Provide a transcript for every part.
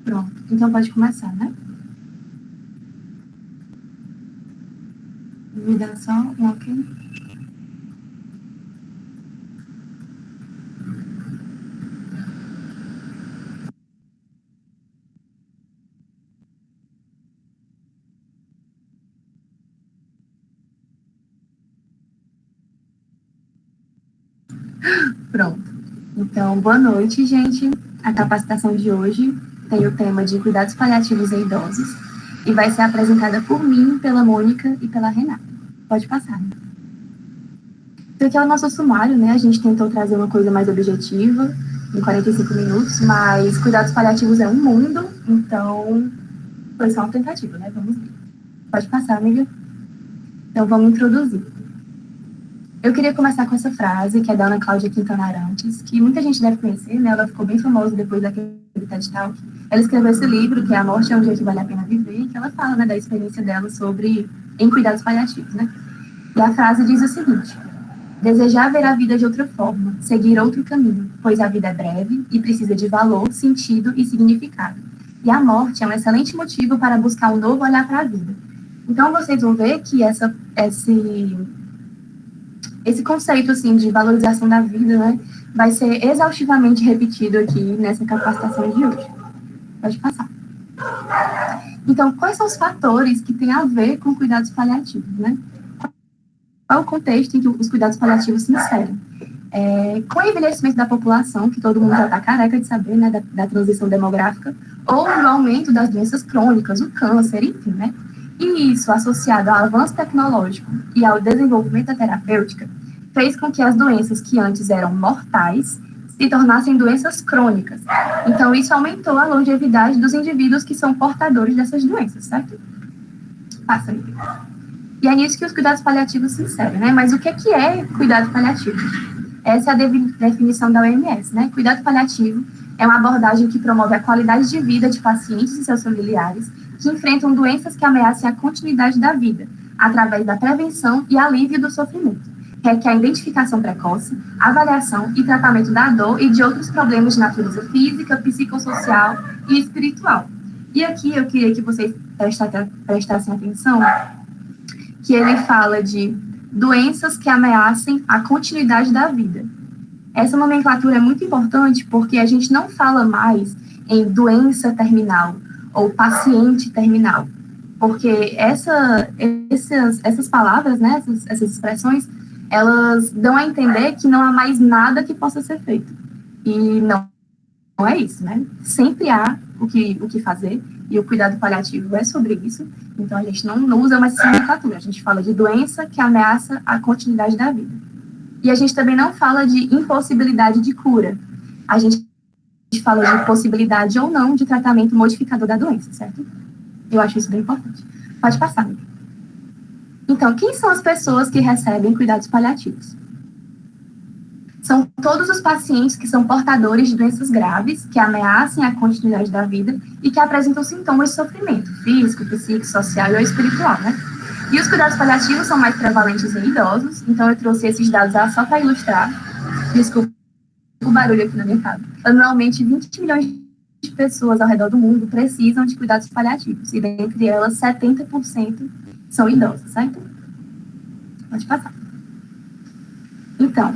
Pronto, então pode começar, né? Me dá só um ok. Pronto. Então, boa noite, gente. A capacitação de hoje tem o tema de cuidados paliativos em idosos e vai ser apresentada por mim, pela Mônica e pela Renata. Pode passar. Esse aqui é o nosso sumário, né? A gente tentou trazer uma coisa mais objetiva em 45 minutos, mas cuidados paliativos é um mundo, então foi só uma tentativa, né? Vamos ver. Pode passar, amiga. Então, vamos introduzir. Eu queria começar com essa frase, que é da Ana Cláudia Quintana Arantes, que muita gente deve conhecer, né? Ela ficou bem famosa depois daquele TED Talk. Ela escreveu esse livro, que é A Morte é um Dia que Vale a Pena Viver, que ela fala, né, da experiência dela em cuidados paliativos, né? E a frase diz o seguinte: desejar ver a vida de outra forma, seguir outro caminho, pois a vida é breve e precisa de valor, sentido e significado. E a morte é um excelente motivo para buscar um novo olhar para a vida. Então, vocês vão ver que esse conceito, assim, de valorização da vida, né, vai ser exaustivamente repetido aqui nessa capacitação de hoje. Pode passar. Então, quais são os fatores que têm a ver com cuidados paliativos, né? Qual é o contexto em que os cuidados paliativos se inserem? Com o envelhecimento da população, que todo mundo já está careca de saber, né, da transição demográfica, ou no aumento das doenças crônicas, o câncer, enfim, né? E isso, associado ao avanço tecnológico e ao desenvolvimento da terapêutica, fez com que as doenças que antes eram mortais se tornassem doenças crônicas. Então, isso aumentou a longevidade dos indivíduos que são portadores dessas doenças, certo? Passa, amiga. E é nisso que os cuidados paliativos se inserem, né? Mas o que é cuidado paliativo? Essa é a definição da OMS, né? Cuidado paliativo é uma abordagem que promove a qualidade de vida de pacientes e seus familiares que enfrentam doenças que ameacem a continuidade da vida, através da prevenção e alívio do sofrimento. Requer a identificação precoce, avaliação e tratamento da dor e de outros problemas de natureza física, psicossocial e espiritual. E aqui eu queria que vocês prestassem atenção que ele fala de doenças que ameacem a continuidade da vida. Essa nomenclatura é muito importante porque a gente não fala mais em doença terminal ou paciente terminal, porque essas palavras, né, essas expressões, elas dão a entender que não há mais nada que possa ser feito. E não é isso, né? Sempre há o que fazer, e o cuidado paliativo é sobre isso. Então, a gente não usa mais essa nomenclatura. A gente fala de doença que ameaça a continuidade da vida. E a gente também não fala de impossibilidade de cura. A gente fala de possibilidade ou não de tratamento modificador da doença, certo? Eu acho isso bem importante. Pode passar, amiga. Então, quem são as pessoas que recebem cuidados paliativos? São todos os pacientes que são portadores de doenças graves, que ameacem a continuidade da vida e que apresentam sintomas de sofrimento físico, psíquico, social ou espiritual, né? E os cuidados paliativos são mais prevalentes em idosos, então eu trouxe esses dados só para ilustrar. Desculpa o barulho aqui na minha casa. Anualmente, 20 milhões de pessoas ao redor do mundo precisam de cuidados paliativos, e dentre elas, 70% são idosos, certo? Pode passar. Então,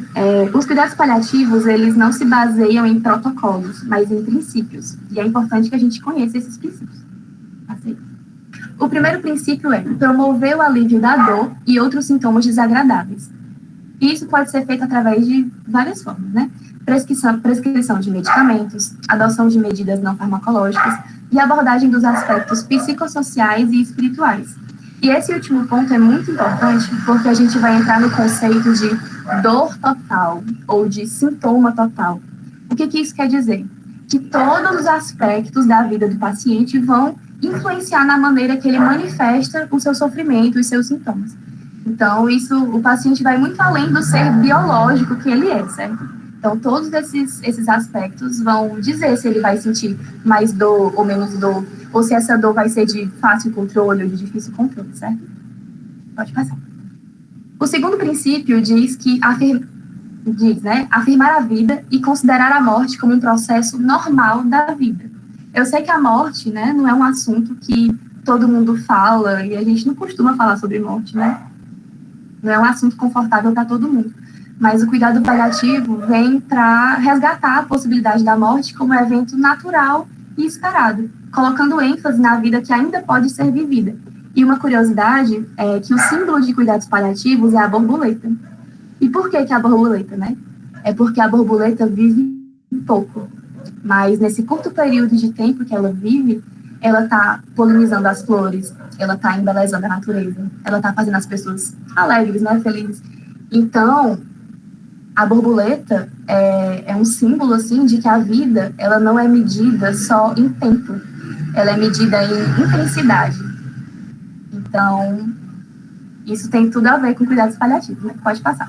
os cuidados paliativos, eles não se baseiam em protocolos, mas em princípios. E é importante que a gente conheça esses princípios. Assim. O primeiro princípio é promover o alívio da dor e outros sintomas desagradáveis. E isso pode ser feito através de várias formas, né? Prescrição de medicamentos, adoção de medidas não farmacológicas e abordagem dos aspectos psicossociais e espirituais. E esse último ponto é muito importante porque a gente vai entrar no conceito de dor total ou de sintoma total. O que isso quer dizer? Que todos os aspectos da vida do paciente vão influenciar na maneira que ele manifesta o seu sofrimento e seus sintomas. Então, o paciente vai muito além do ser biológico que ele é, certo? Então, todos esses aspectos vão dizer se ele vai sentir mais dor ou menos dor, ou se essa dor vai ser de fácil controle ou de difícil controle, certo? Pode passar. O segundo princípio diz que afirmar a vida e considerar a morte como um processo normal da vida. Eu sei que a morte, né, não é um assunto que todo mundo fala, e a gente não costuma falar sobre morte, né? Não é um assunto confortável para todo mundo. Mas o cuidado paliativo vem para resgatar a possibilidade da morte como evento natural e esperado, colocando ênfase na vida que ainda pode ser vivida. E uma curiosidade é que o símbolo de cuidados paliativos é a borboleta. E por que a borboleta, né? É porque a borboleta vive pouco, mas nesse curto período de tempo que ela vive, ela está polinizando as flores, ela está embelezando a natureza, ela está fazendo as pessoas alegres, né, felizes. Então, a borboleta é um símbolo, assim, de que a vida, ela não é medida só em tempo, ela é medida em intensidade. Então, isso tem tudo a ver com cuidados paliativos, né? Pode passar.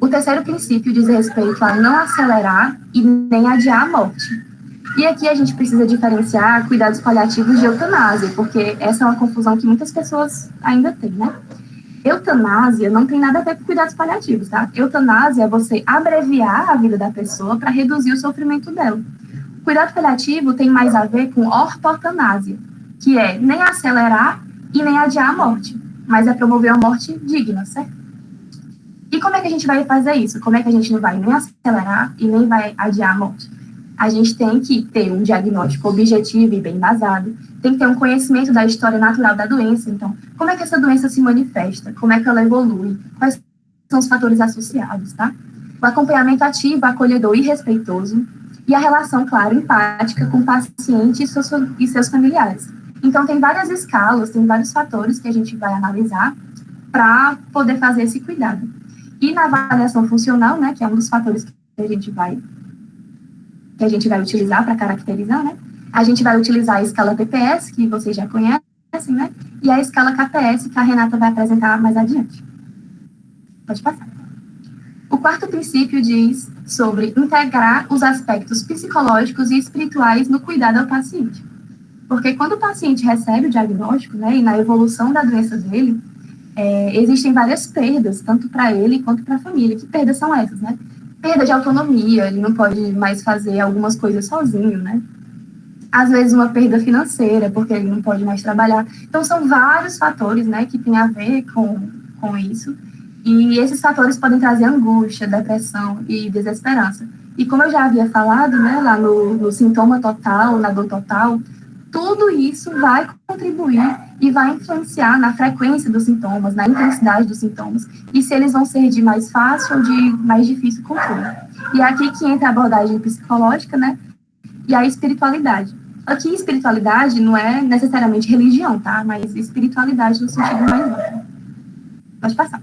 O terceiro princípio diz respeito a não acelerar e nem adiar a morte. E aqui a gente precisa diferenciar cuidados paliativos de eutanásia, porque essa é uma confusão que muitas pessoas ainda têm, né? Eutanásia não tem nada a ver com cuidados paliativos, tá? Eutanásia é você abreviar a vida da pessoa para reduzir o sofrimento dela. O cuidado paliativo tem mais a ver com ortotanásia, que é nem acelerar e nem adiar a morte, mas é promover uma morte digna, certo? E como é que a gente vai fazer isso? Como é que a gente não vai nem acelerar e nem vai adiar a morte? A gente tem que ter um diagnóstico objetivo e bem embasado, tem que ter um conhecimento da história natural da doença. Então, como é que essa doença se manifesta? Como é que ela evolui? Quais são os fatores associados, tá? O acompanhamento ativo, acolhedor e respeitoso, e a relação, claro, empática com o paciente e seus familiares. Então, tem várias escalas, tem vários fatores que a gente vai analisar para poder fazer esse cuidado. E na avaliação funcional, né, que é um dos fatores que a gente vai utilizar para caracterizar, né, a gente vai utilizar a escala PPS, que vocês já conhecem, né, e a escala KPS, que a Renata vai apresentar mais adiante. Pode passar. O quarto princípio diz sobre integrar os aspectos psicológicos e espirituais no cuidado ao paciente. Porque quando o paciente recebe o diagnóstico, né, e na evolução da doença dele, existem várias perdas, tanto para ele quanto para a família. Que perdas são essas, né? Perda de autonomia, ele não pode mais fazer algumas coisas sozinho, né? Às vezes uma perda financeira, porque ele não pode mais trabalhar. Então, são vários fatores, né, que tem a ver com isso. E esses fatores podem trazer angústia, depressão e desesperança. E como eu já havia falado, né, lá no sintoma total, na dor total, tudo isso vai contribuir e vai influenciar na frequência dos sintomas, na intensidade dos sintomas, e se eles vão ser de mais fácil ou de mais difícil controle. E é aqui que entra a abordagem psicológica, né, e a espiritualidade. Aqui, espiritualidade não é necessariamente religião, tá, mas espiritualidade no sentido mais amplo. Pode passar.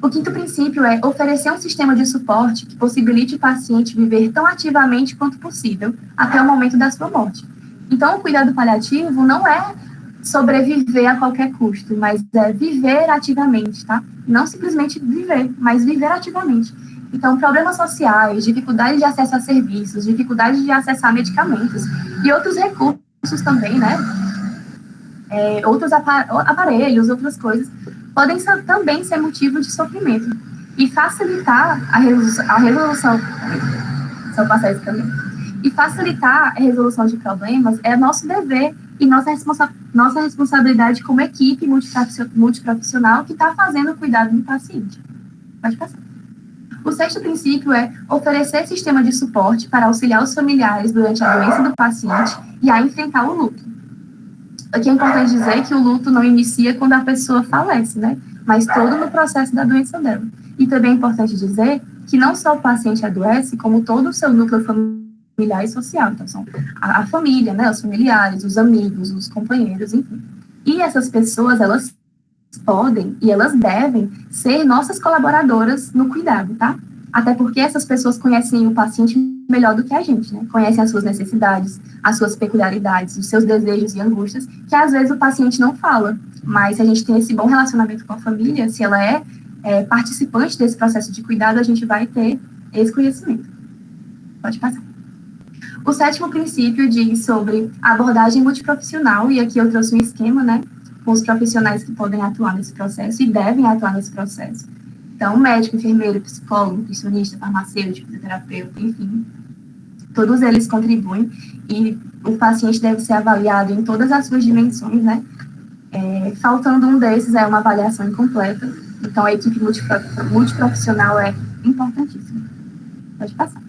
O quinto princípio é oferecer um sistema de suporte que possibilite o paciente viver tão ativamente quanto possível até o momento da sua morte. Então, o cuidado paliativo não é sobreviver a qualquer custo, mas é viver ativamente, tá? Não simplesmente viver, mas viver ativamente. Então, problemas sociais, dificuldade de acesso a serviços, dificuldade de acessar medicamentos e outros recursos também, né? Outros aparelhos, outras coisas, podem também ser motivo de sofrimento e facilitar a resolução. Só passar isso também. E facilitar a resolução de problemas é nosso dever e nossa responsabilidade como equipe multiprofissional que está fazendo o cuidado do paciente. Pode passar. O sexto princípio é oferecer sistema de suporte para auxiliar os familiares durante a doença do paciente e a enfrentar o luto. Aqui é importante dizer que o luto não inicia quando a pessoa falece, né? Mas todo no processo da doença dela. E também é importante dizer que não só o paciente adoece, como todo o seu núcleo familiar e social. Então, são a família, né? Os familiares, os amigos, os companheiros, enfim. E essas pessoas, elas podem e elas devem ser nossas colaboradoras no cuidado, tá? Até porque essas pessoas conhecem o paciente melhor do que a gente, né? Conhecem as suas necessidades, as suas peculiaridades, os seus desejos e angústias, que às vezes o paciente não fala. Mas se a gente tem esse bom relacionamento com a família, se ela é participante desse processo de cuidado, a gente vai ter esse conhecimento. Pode passar. O sétimo princípio diz sobre a abordagem multiprofissional, e aqui eu trouxe um esquema, né, com os profissionais que podem atuar nesse processo e devem atuar nesse processo. Então, médico, enfermeiro, psicólogo, nutricionista, farmacêutico, fisioterapeuta, enfim. todos eles contribuem, e o paciente deve ser avaliado em todas as suas dimensões, né? Faltando um desses é uma avaliação incompleta, então a equipe multiprofissional é importantíssima. Pode passar.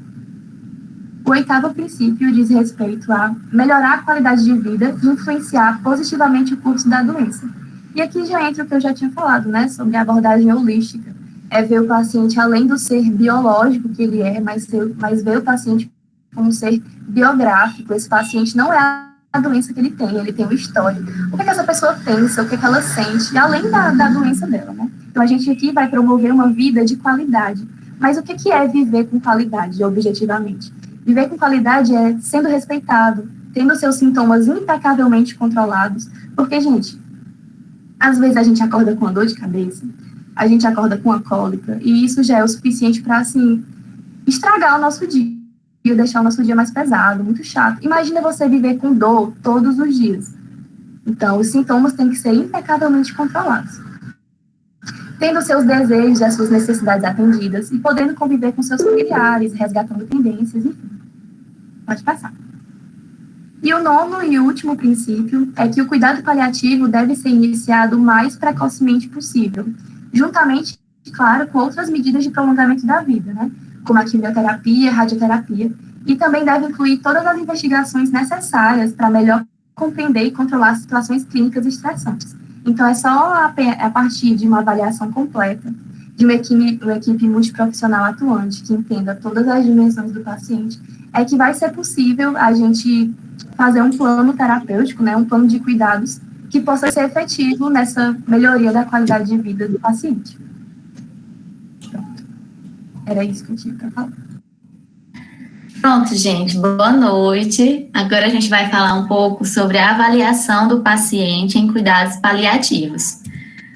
O 8º princípio diz respeito a melhorar a qualidade de vida e influenciar positivamente o curso da doença. E aqui já entra o que eu já tinha falado, né, sobre a abordagem holística. É ver o paciente além do ser biológico que ele é, mas ver o paciente como um ser biográfico. Esse paciente não é a doença que ele tem um histórico. O que essa pessoa pensa, o que ela sente, além da doença dela, né? Então, a gente aqui vai promover uma vida de qualidade. Mas o que é viver com qualidade, objetivamente? Viver com qualidade é sendo respeitado, tendo seus sintomas impecavelmente controlados, porque, gente, às vezes a gente acorda com uma dor de cabeça, a gente acorda com uma cólica, e isso já é o suficiente para, assim, estragar o nosso dia, deixar o nosso dia mais pesado, muito chato. Imagina você viver com dor todos os dias. Então, os sintomas têm que ser impecavelmente controlados. Tendo seus desejos e as suas necessidades atendidas e podendo conviver com seus familiares, resgatando tendências, enfim. Pode passar. E o 9º e último princípio é que o cuidado paliativo deve ser iniciado o mais precocemente possível, juntamente, claro, com outras medidas de prolongamento da vida, né? Como a quimioterapia, radioterapia, e também deve incluir todas as investigações necessárias para melhor compreender e controlar situações clínicas estressantes. Então, é só a partir de uma avaliação completa, de uma equipe multiprofissional atuante, que entenda todas as dimensões do paciente, é que vai ser possível a gente fazer um plano terapêutico, né, um plano de cuidados, que possa ser efetivo nessa melhoria da qualidade de vida do paciente. Pronto. Era isso que eu tinha para falar. Pronto, gente, boa noite. Agora a gente vai falar um pouco sobre a avaliação do paciente em cuidados paliativos.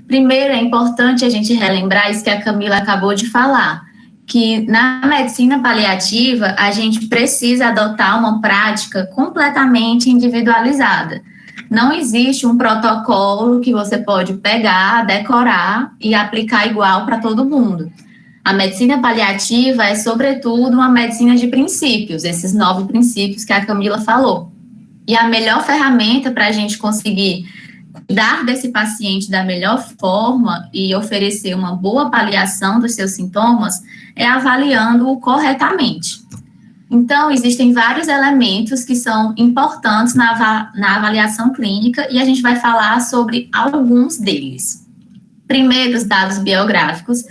Primeiro, é importante a gente relembrar isso que a Camila acabou de falar, que na medicina paliativa a gente precisa adotar uma prática completamente individualizada. Não existe um protocolo que você pode pegar, decorar e aplicar igual para todo mundo. A medicina paliativa é, sobretudo, uma medicina de princípios, esses 9 princípios que a Camila falou. E a melhor ferramenta para a gente conseguir cuidar desse paciente da melhor forma e oferecer uma boa paliação dos seus sintomas é avaliando-o corretamente. Então, existem vários elementos que são importantes na avaliação clínica e a gente vai falar sobre alguns deles. Primeiro, os dados biográficos.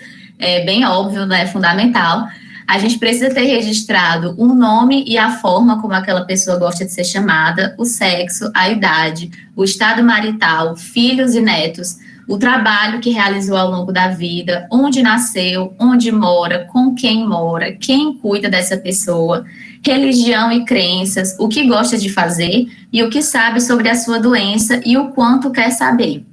É bem óbvio, né, fundamental. A gente precisa ter registrado o nome e a forma como aquela pessoa gosta de ser chamada, o sexo, a idade, o estado marital, filhos e netos, o trabalho que realizou ao longo da vida, onde nasceu, onde mora, com quem mora, quem cuida dessa pessoa, religião e crenças, o que gosta de fazer e o que sabe sobre a sua doença e o quanto quer saber.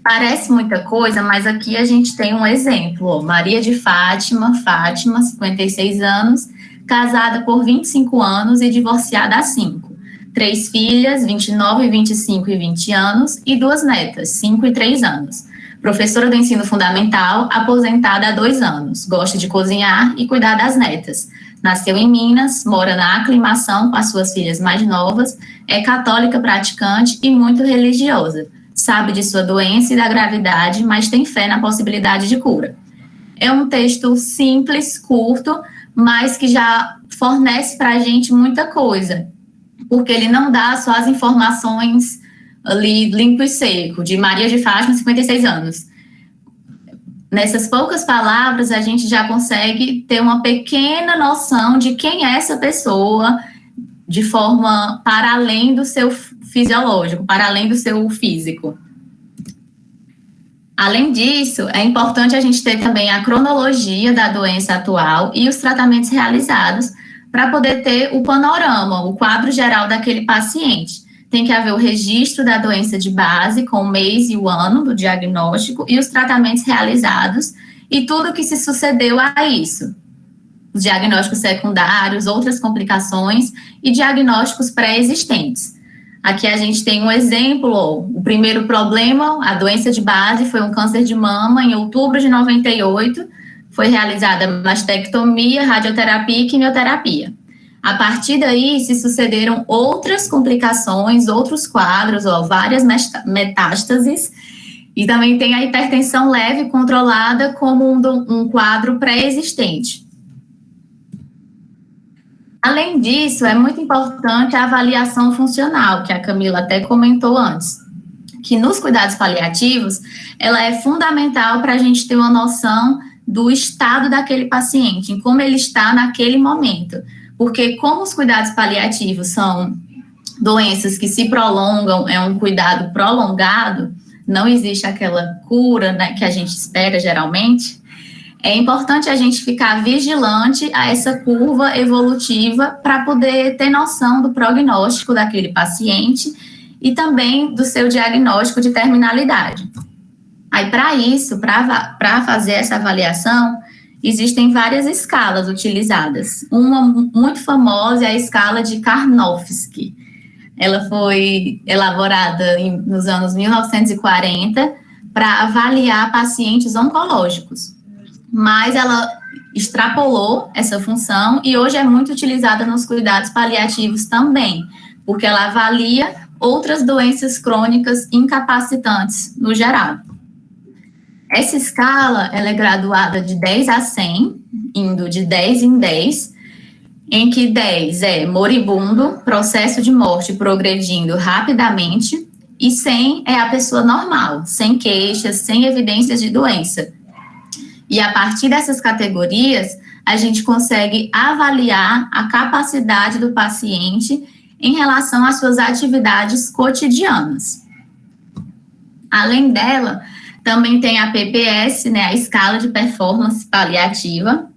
Parece muita coisa, mas aqui a gente tem um exemplo. Maria de Fátima, 56 anos, casada por 25 anos e divorciada há 5. 3 filhas, 29, 25 e 20 anos, e 2 netas, 5 e 3 anos. Professora do ensino fundamental, aposentada há 2 anos. Gosta de cozinhar e cuidar das netas. Nasceu em Minas, mora na Aclimação com as suas filhas mais novas, é católica praticante e muito religiosa. Sabe de sua doença e da gravidade, mas tem fé na possibilidade de cura. É um texto simples, curto, mas que já fornece para a gente muita coisa, porque ele não dá só as informações ali limpo e seco, de Maria de Fátima, 56 anos. Nessas poucas palavras, a gente já consegue ter uma pequena noção de quem é essa pessoa, de forma para além do seu fisiológico, para além do seu físico. Além disso, é importante a gente ter também a cronologia da doença atual e os tratamentos realizados para poder ter o panorama, o quadro geral daquele paciente. Tem que haver o registro da doença de base, com o mês e o ano do diagnóstico e os tratamentos realizados e tudo que se sucedeu a isso. Os diagnósticos secundários, outras complicações e diagnósticos pré-existentes. Aqui a gente tem um exemplo, o primeiro problema, a doença de base foi um câncer de mama em outubro de 98, foi realizada mastectomia, radioterapia e quimioterapia. A partir daí, se sucederam outras complicações, outros quadros, várias metástases, e também tem a hipertensão leve controlada como um quadro pré-existente. Além disso, é muito importante a avaliação funcional, que a Camila até comentou antes, que nos cuidados paliativos, ela é fundamental para a gente ter uma noção do estado daquele paciente, em como ele está naquele momento. Porque como os cuidados paliativos são doenças que se prolongam, é um cuidado prolongado, não existe aquela cura, né, que a gente espera geralmente, é importante a gente ficar vigilante a essa curva evolutiva para poder ter noção do prognóstico daquele paciente e também do seu diagnóstico de terminalidade. Aí, para isso, para fazer essa avaliação, existem várias escalas utilizadas. Uma muito famosa é a escala de Karnofsky. Ela foi elaborada nos anos 1940 para avaliar pacientes oncológicos. Mas ela extrapolou essa função e hoje é muito utilizada nos cuidados paliativos também, porque ela avalia outras doenças crônicas incapacitantes no geral. Essa escala, ela é graduada de 10 a 100, indo de 10 em 10, em que 10 é moribundo, processo de morte progredindo rapidamente, e 100 é a pessoa normal, sem queixas, sem evidências de doença. E a partir dessas categorias, a gente consegue avaliar a capacidade do paciente em relação às suas atividades cotidianas. Além dela, também tem a PPS, né, a escala de performance paliativa,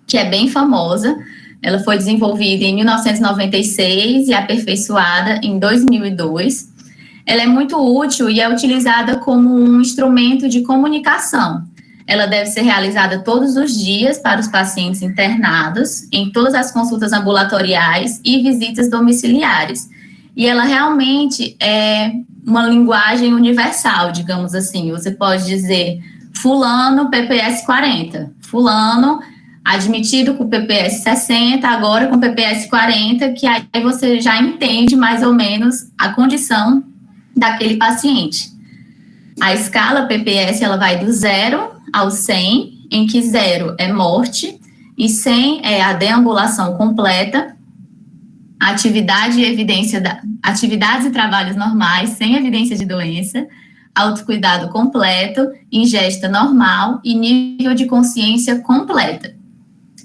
que é bem famosa. Ela foi desenvolvida em 1996 e aperfeiçoada em 2002. Ela é muito útil e é utilizada como um instrumento de comunicação. Ela deve ser realizada todos os dias para os pacientes internados, em todas as consultas ambulatoriais e visitas domiciliares. E ela realmente é uma linguagem universal, digamos assim. Você pode dizer, fulano, PPS 40, fulano, admitido com PPS 60, agora com PPS 40, que aí você já entende mais ou menos a condição daquele paciente. A escala PPS, ela vai do 0 ao 100, em que 0 é morte e 100 é a deambulação completa, atividades e trabalhos normais, sem evidência de doença, autocuidado completo, ingesta normal e nível de consciência completa.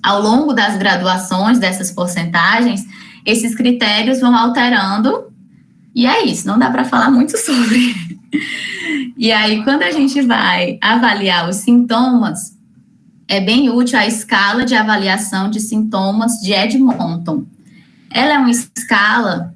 Ao longo das graduações dessas porcentagens, esses critérios vão alterando, e é isso, não dá para falar muito sobre. E aí, quando a gente vai avaliar os sintomas, é bem útil a escala de avaliação de sintomas de Edmonton. Ela é uma escala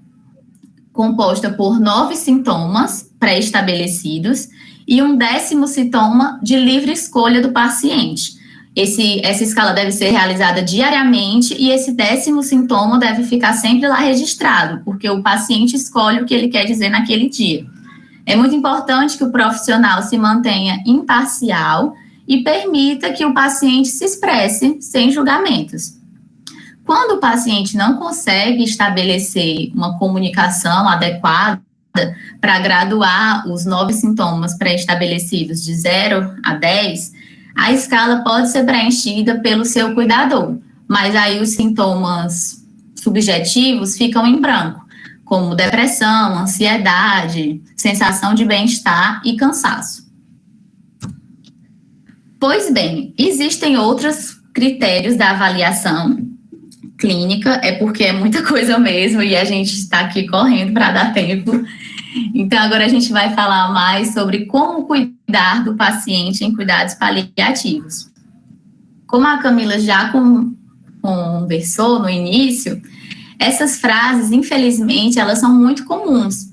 composta por 9 sintomas pré-estabelecidos e um 10º sintoma de livre escolha do paciente. Essa escala deve ser realizada diariamente e esse 10º sintoma deve ficar sempre lá registrado, porque o paciente escolhe o que ele quer dizer naquele dia. É muito importante que o profissional se mantenha imparcial e permita que o paciente se expresse sem julgamentos. Quando o paciente não consegue estabelecer uma comunicação adequada para graduar os 9 sintomas pré-estabelecidos de 0 a 10, a escala pode ser preenchida pelo seu cuidador, mas aí os sintomas subjetivos ficam em branco, como depressão, ansiedade, sensação de bem-estar e cansaço. Pois bem, existem outros critérios da avaliação clínica, é porque é muita coisa mesmo e a gente está aqui correndo para dar tempo. Então, agora a gente vai falar mais sobre como cuidar do paciente em cuidados paliativos. Como a Camila já conversou no início, essas frases, infelizmente, elas são muito comuns.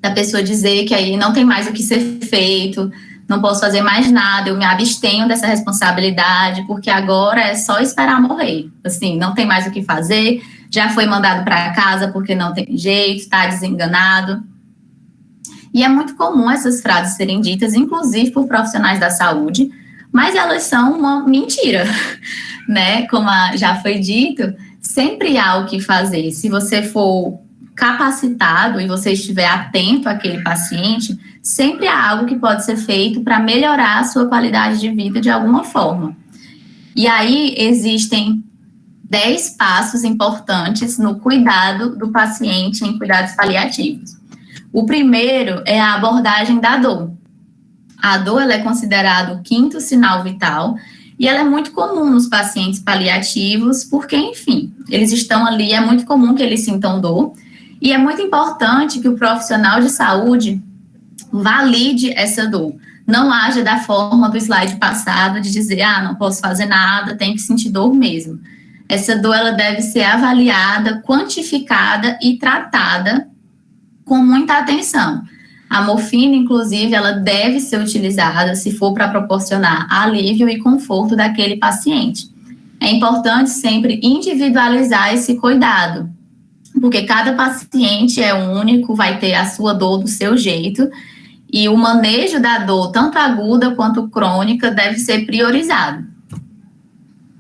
Da pessoa dizer que aí não tem mais o que ser feito, não posso fazer mais nada, eu me abstenho dessa responsabilidade, porque agora é só esperar morrer. Assim, não tem mais o que fazer, já foi mandado para casa porque não tem jeito, está desenganado. E é muito comum essas frases serem ditas, inclusive por profissionais da saúde, mas elas são uma mentira, né? Como já foi dito, sempre há o que fazer. Se você for capacitado e você estiver atento àquele paciente, sempre há algo que pode ser feito para melhorar a sua qualidade de vida de alguma forma. E aí existem 10 passos importantes no cuidado do paciente em cuidados paliativos. O primeiro é a abordagem da dor. A dor ela é considerada o 5º sinal vital e ela é muito comum nos pacientes paliativos porque, enfim, eles estão ali, é muito comum que eles sintam dor e é muito importante que o profissional de saúde valide essa dor. Não haja da forma do slide passado de dizer, não posso fazer nada, tem que sentir dor mesmo. Essa dor ela deve ser avaliada, quantificada e tratada com muita atenção. A morfina, inclusive, ela deve ser utilizada se for para proporcionar alívio e conforto daquele paciente. É importante sempre individualizar esse cuidado, porque cada paciente é único, vai ter a sua dor do seu jeito, e o manejo da dor, tanto aguda quanto crônica, deve ser priorizado.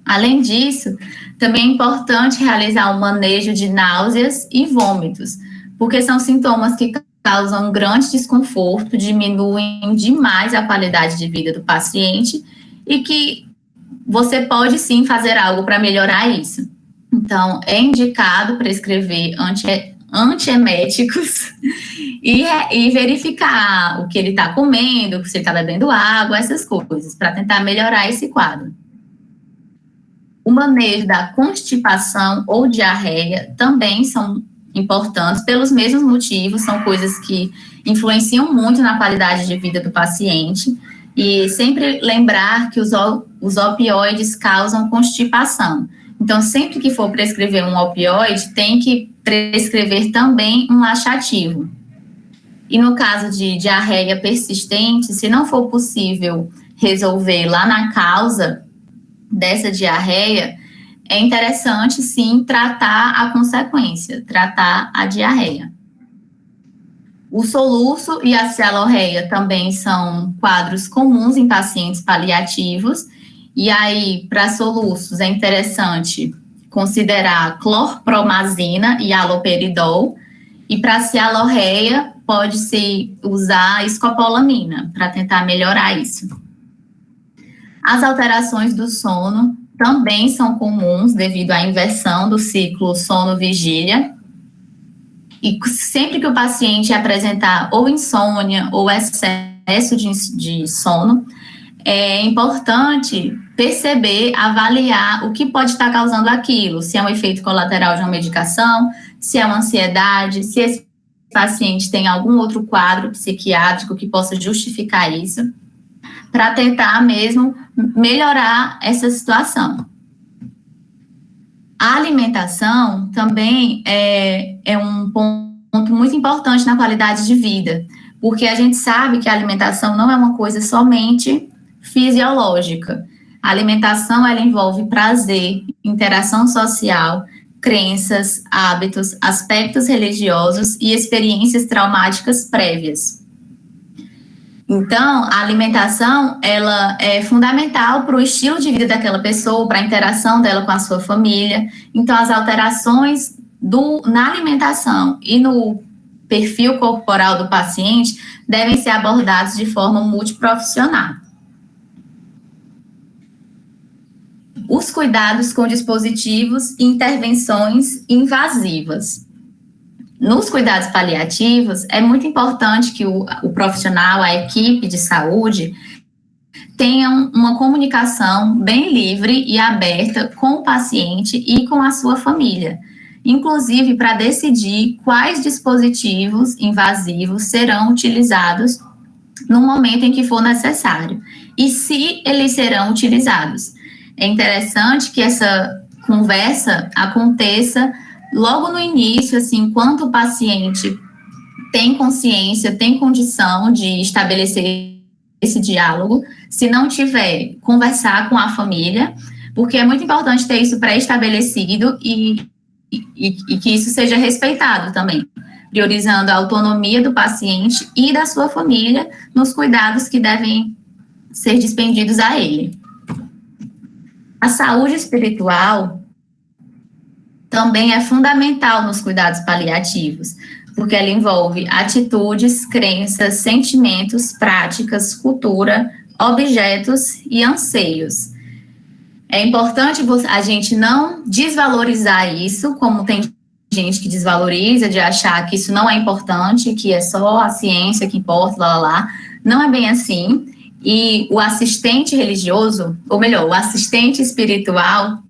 Além disso, também é importante realizar o manejo de náuseas e vômitos, porque são sintomas que causam um grande desconforto, diminuem demais a qualidade de vida do paciente e que você pode sim fazer algo para melhorar isso. Então, é indicado prescrever antieméticos e verificar o que ele está comendo, se ele está bebendo água, essas coisas, para tentar melhorar esse quadro. O manejo da constipação ou diarreia também são importantes, pelos mesmos motivos, são coisas que influenciam muito na qualidade de vida do paciente, e sempre lembrar que os opioides causam constipação. Então, sempre que for prescrever um opioide, tem que prescrever também um laxativo. E no caso de diarreia persistente, se não for possível resolver lá na causa dessa diarreia, é interessante, sim, tratar a consequência, tratar a diarreia. O soluço e a cialorreia também são quadros comuns em pacientes paliativos, e aí, para soluços, é interessante considerar clorpromazina e haloperidol, e para cialorreia, pode-se usar escopolamina para tentar melhorar isso. As alterações do sono também são comuns devido à inversão do ciclo sono-vigília. E sempre que o paciente apresentar ou insônia ou excesso de sono, é importante perceber, avaliar o que pode estar causando aquilo, se é um efeito colateral de uma medicação, se é uma ansiedade, se esse paciente tem algum outro quadro psiquiátrico que possa justificar isso, para tentar mesmo melhorar essa situação. A alimentação também é um ponto muito importante na qualidade de vida, porque a gente sabe que a alimentação não é uma coisa somente fisiológica. A alimentação, ela envolve prazer, interação social, crenças, hábitos, aspectos religiosos e experiências traumáticas prévias. Então, a alimentação, ela é fundamental para o estilo de vida daquela pessoa, para a interação dela com a sua família. Então, as alterações na alimentação e no perfil corporal do paciente devem ser abordados de forma multiprofissional. Os cuidados com dispositivos e intervenções invasivas. Nos cuidados paliativos, é muito importante que o profissional, a equipe de saúde, tenham uma comunicação bem livre e aberta com o paciente e com a sua família, inclusive para decidir quais dispositivos invasivos serão utilizados no momento em que for necessário e se eles serão utilizados. É interessante que essa conversa aconteça logo no início, assim, enquanto o paciente tem consciência, tem condição de estabelecer esse diálogo. Se não tiver, conversar com a família, porque é muito importante ter isso pré-estabelecido e que isso seja respeitado também, priorizando a autonomia do paciente e da sua família nos cuidados que devem ser dispendidos a ele. A saúde espiritual também é fundamental nos cuidados paliativos, porque ela envolve atitudes, crenças, sentimentos, práticas, cultura, objetos e anseios. É importante a gente não desvalorizar isso, como tem gente que desvaloriza, de achar que isso não é importante, que é só a ciência que importa, lá. Não é bem assim. E o assistente religioso, ou melhor, o assistente espiritual,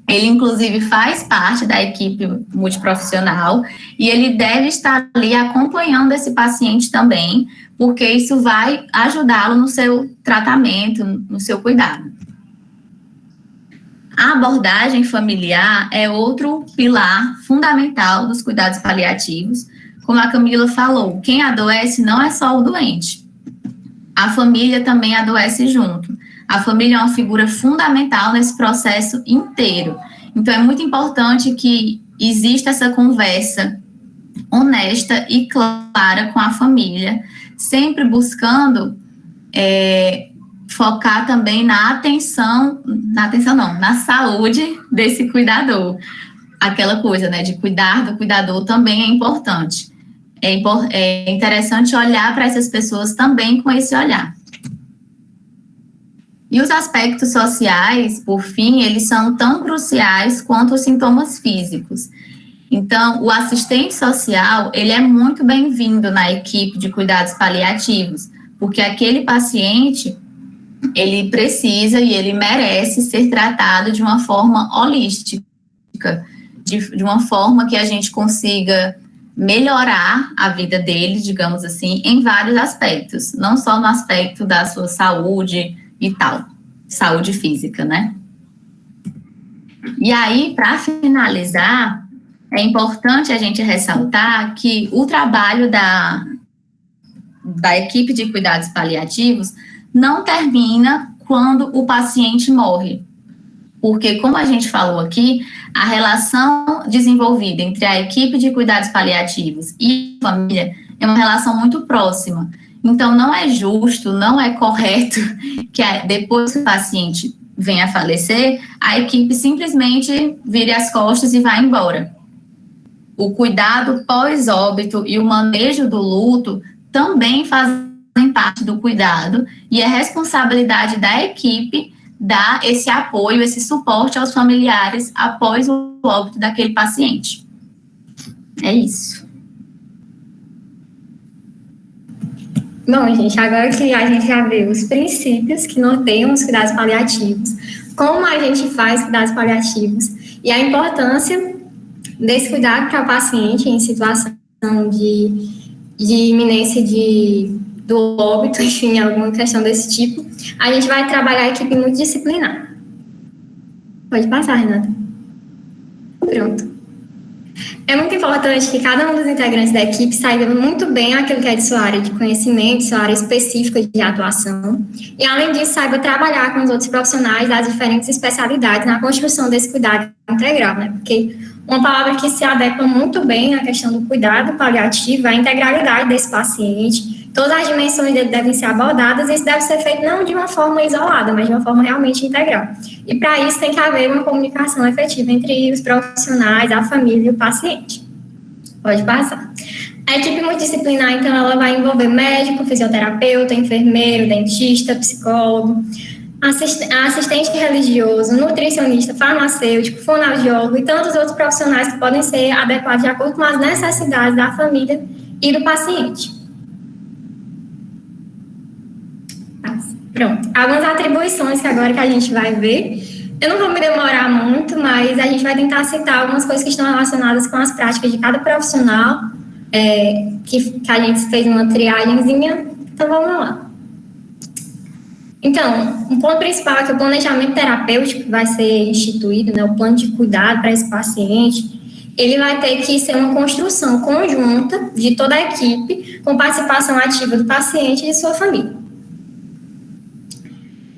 ele inclusive faz parte da equipe multiprofissional e ele deve estar ali acompanhando esse paciente também, porque isso vai ajudá-lo no seu tratamento, no seu cuidado. A abordagem familiar é outro pilar fundamental dos cuidados paliativos. Como a Camila falou, quem adoece não é só o doente. A família também adoece junto. A família é uma figura fundamental nesse processo inteiro. Então, é muito importante que exista essa conversa honesta e clara com a família, sempre buscando focar também na saúde desse cuidador. Aquela coisa, né, de cuidar do cuidador também é importante. É interessante olhar para essas pessoas também com esse olhar. E os aspectos sociais, por fim, eles são tão cruciais quanto os sintomas físicos. Então, o assistente social, ele é muito bem-vindo na equipe de cuidados paliativos, porque aquele paciente, ele precisa e ele merece ser tratado de uma forma holística, de uma forma que a gente consiga melhorar a vida dele, digamos assim, em vários aspectos, não só no aspecto da sua saúde e tal, saúde física, né? E aí, para finalizar, é importante a gente ressaltar que o trabalho da equipe de cuidados paliativos não termina quando o paciente morre. Porque, como a gente falou aqui, a relação desenvolvida entre a equipe de cuidados paliativos e a família é uma relação muito próxima. Então, não é justo, não é correto que depois que o paciente venha a falecer, a equipe simplesmente vire as costas e vá embora. O cuidado pós-óbito e o manejo do luto também fazem parte do cuidado e é responsabilidade da equipe dar esse apoio, esse suporte aos familiares após o óbito daquele paciente. É isso. Bom, gente, agora que a gente já viu os princípios que norteiam os cuidados paliativos, como a gente faz cuidados paliativos e a importância desse cuidado para o paciente em situação de iminência do óbito, enfim, alguma questão desse tipo, a gente vai trabalhar a equipe multidisciplinar. Pode passar, Renata. Pronto. É muito importante que cada um dos integrantes da equipe saiba muito bem aquilo que é de sua área de conhecimento, sua área específica de atuação, e, além disso, saiba trabalhar com os outros profissionais das diferentes especialidades na construção desse cuidado integral, né? Porque uma palavra que se adequa muito bem à questão do cuidado paliativo é a integralidade desse paciente. Todas as dimensões dele devem ser abordadas e isso deve ser feito não de uma forma isolada, mas de uma forma realmente integral. E para isso tem que haver uma comunicação efetiva entre os profissionais, a família e o paciente. Pode passar. A equipe multidisciplinar, então, ela vai envolver médico, fisioterapeuta, enfermeiro, dentista, psicólogo, assistente religioso, nutricionista, farmacêutico, fonoaudiólogo e tantos outros profissionais que podem ser adequados de acordo com as necessidades da família e do paciente. Pronto. Algumas atribuições que agora que a gente vai ver. Eu não vou me demorar muito, mas a gente vai tentar citar algumas coisas que estão relacionadas com as práticas de cada profissional, que a gente fez uma triagemzinha. Então, vamos lá. Então, um ponto principal é que o planejamento terapêutico vai ser instituído, né, o plano de cuidado para esse paciente, ele vai ter que ser uma construção conjunta de toda a equipe, com participação ativa do paciente e de sua família.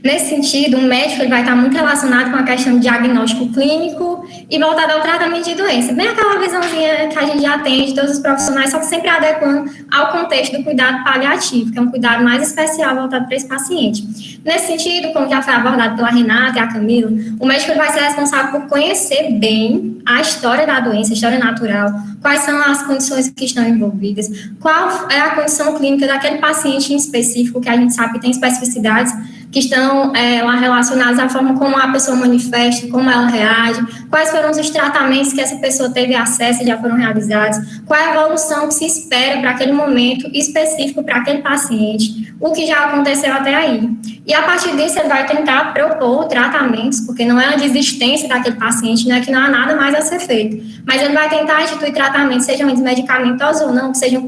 Nesse sentido, o médico ele vai estar muito relacionado com a questão de diagnóstico clínico e voltado ao tratamento de doença. Bem aquela visãozinha que a gente já tem de todos os profissionais, só que sempre adequando ao contexto do cuidado paliativo, que é um cuidado mais especial voltado para esse paciente. Nesse sentido, como já foi abordado pela Renata e a Camila, o médico vai ser responsável por conhecer bem a história da doença, a história natural, quais são as condições que estão envolvidas, qual é a condição clínica daquele paciente em específico, que a gente sabe que tem especificidades que estão lá relacionadas à forma como a pessoa manifesta, como ela reage, quais foram os tratamentos que essa pessoa teve acesso e já foram realizados, qual é a evolução que se espera para aquele momento específico para aquele paciente, o que já aconteceu até aí. E a partir disso ele vai tentar propor tratamentos, porque não é a desistência daquele paciente, não é que não há nada mais a ser feito, mas ele vai tentar instituir tratamentos, sejam eles medicamentosos ou não, que sejam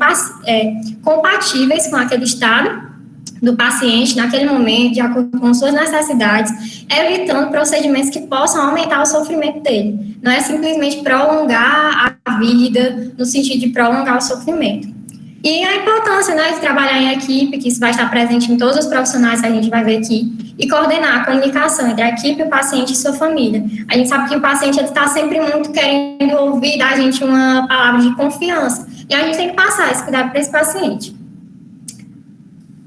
compatíveis com aquele estado do paciente naquele momento, de acordo com suas necessidades, evitando procedimentos que possam aumentar o sofrimento dele. Não é simplesmente prolongar a vida, no sentido de prolongar o sofrimento. E a importância, né, de trabalhar em equipe, que isso vai estar presente em todos os profissionais que a gente vai ver aqui, e coordenar a comunicação entre a equipe, o paciente e sua família. A gente sabe que o paciente está sempre muito querendo ouvir da gente uma palavra de confiança, e a gente tem que passar esse cuidado para esse paciente.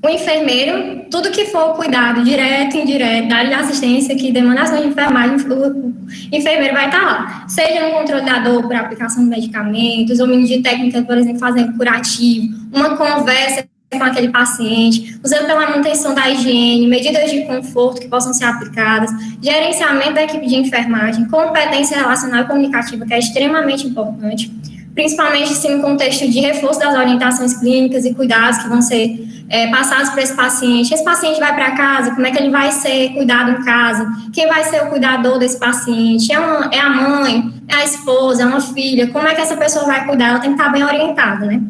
O enfermeiro, tudo que for cuidado direto e indireto, da área de assistência que demanda ação de enfermagem, o enfermeiro vai estar lá. Seja no controle da dor por aplicação de medicamentos, ou de técnica, por exemplo, fazendo curativo, uma conversa com aquele paciente, usando pela manutenção da higiene, medidas de conforto que possam ser aplicadas, gerenciamento da equipe de enfermagem, competência relacional e comunicativa, que é extremamente importante, principalmente assim, no contexto de reforço das orientações clínicas e cuidados que vão ser passados para esse paciente. Esse paciente vai para casa, como é que ele vai ser cuidado em casa? Quem vai ser o cuidador desse paciente? É a mãe? É a esposa? É uma filha? Como é que essa pessoa vai cuidar? Ela tem que estar bem orientada, né?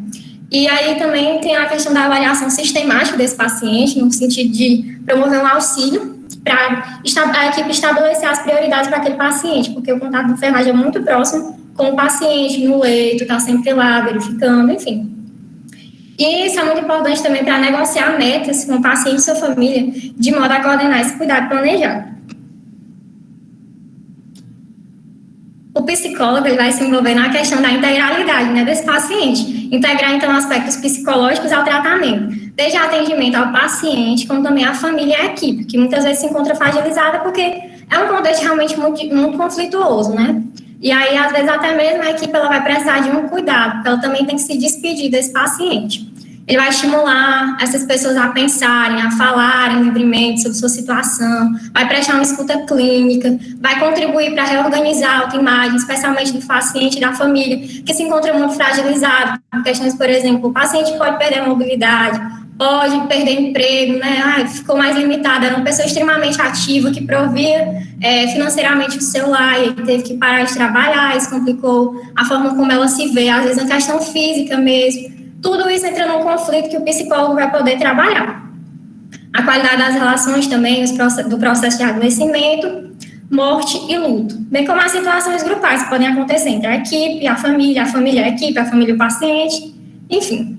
E aí também tem a questão da avaliação sistemática desse paciente, no sentido de promover um auxílio para a equipe estabelecer as prioridades para aquele paciente, porque o contato de enfermagem é muito próximo com o paciente no leito, está sempre lá verificando, enfim. E isso é muito importante também para negociar metas com o paciente e sua família, de modo a coordenar esse cuidado planejado. O psicólogo ele vai se envolver na questão da integralidade, né, desse paciente. Integrar, então, aspectos psicológicos ao tratamento, desde atendimento ao paciente, como também à família e à equipe, que muitas vezes se encontra fragilizada porque é um contexto realmente muito conflituoso, né? E aí, às vezes, até mesmo a equipe ela vai precisar de um cuidado, porque ela também tem que se despedir desse paciente. Ele vai estimular essas pessoas a pensarem, a falarem livremente sobre sua situação, vai prestar uma escuta clínica, vai contribuir para reorganizar a autoimagem, especialmente do paciente e da família, que se encontra muito fragilizado, por questões, por exemplo, o paciente pode perder a mobilidade, pode perder emprego, né? Ficou mais limitado, era uma pessoa extremamente ativa, que provia financeiramente o seu lar, e teve que parar de trabalhar, isso complicou a forma como ela se vê, às vezes na questão física mesmo. Tudo isso entra num conflito que o psicólogo vai poder trabalhar. A qualidade das relações também, do processo de adoecimento, morte e luto, bem como as situações grupais que podem acontecer entre a equipe, a família e a equipe, a família e o paciente, enfim.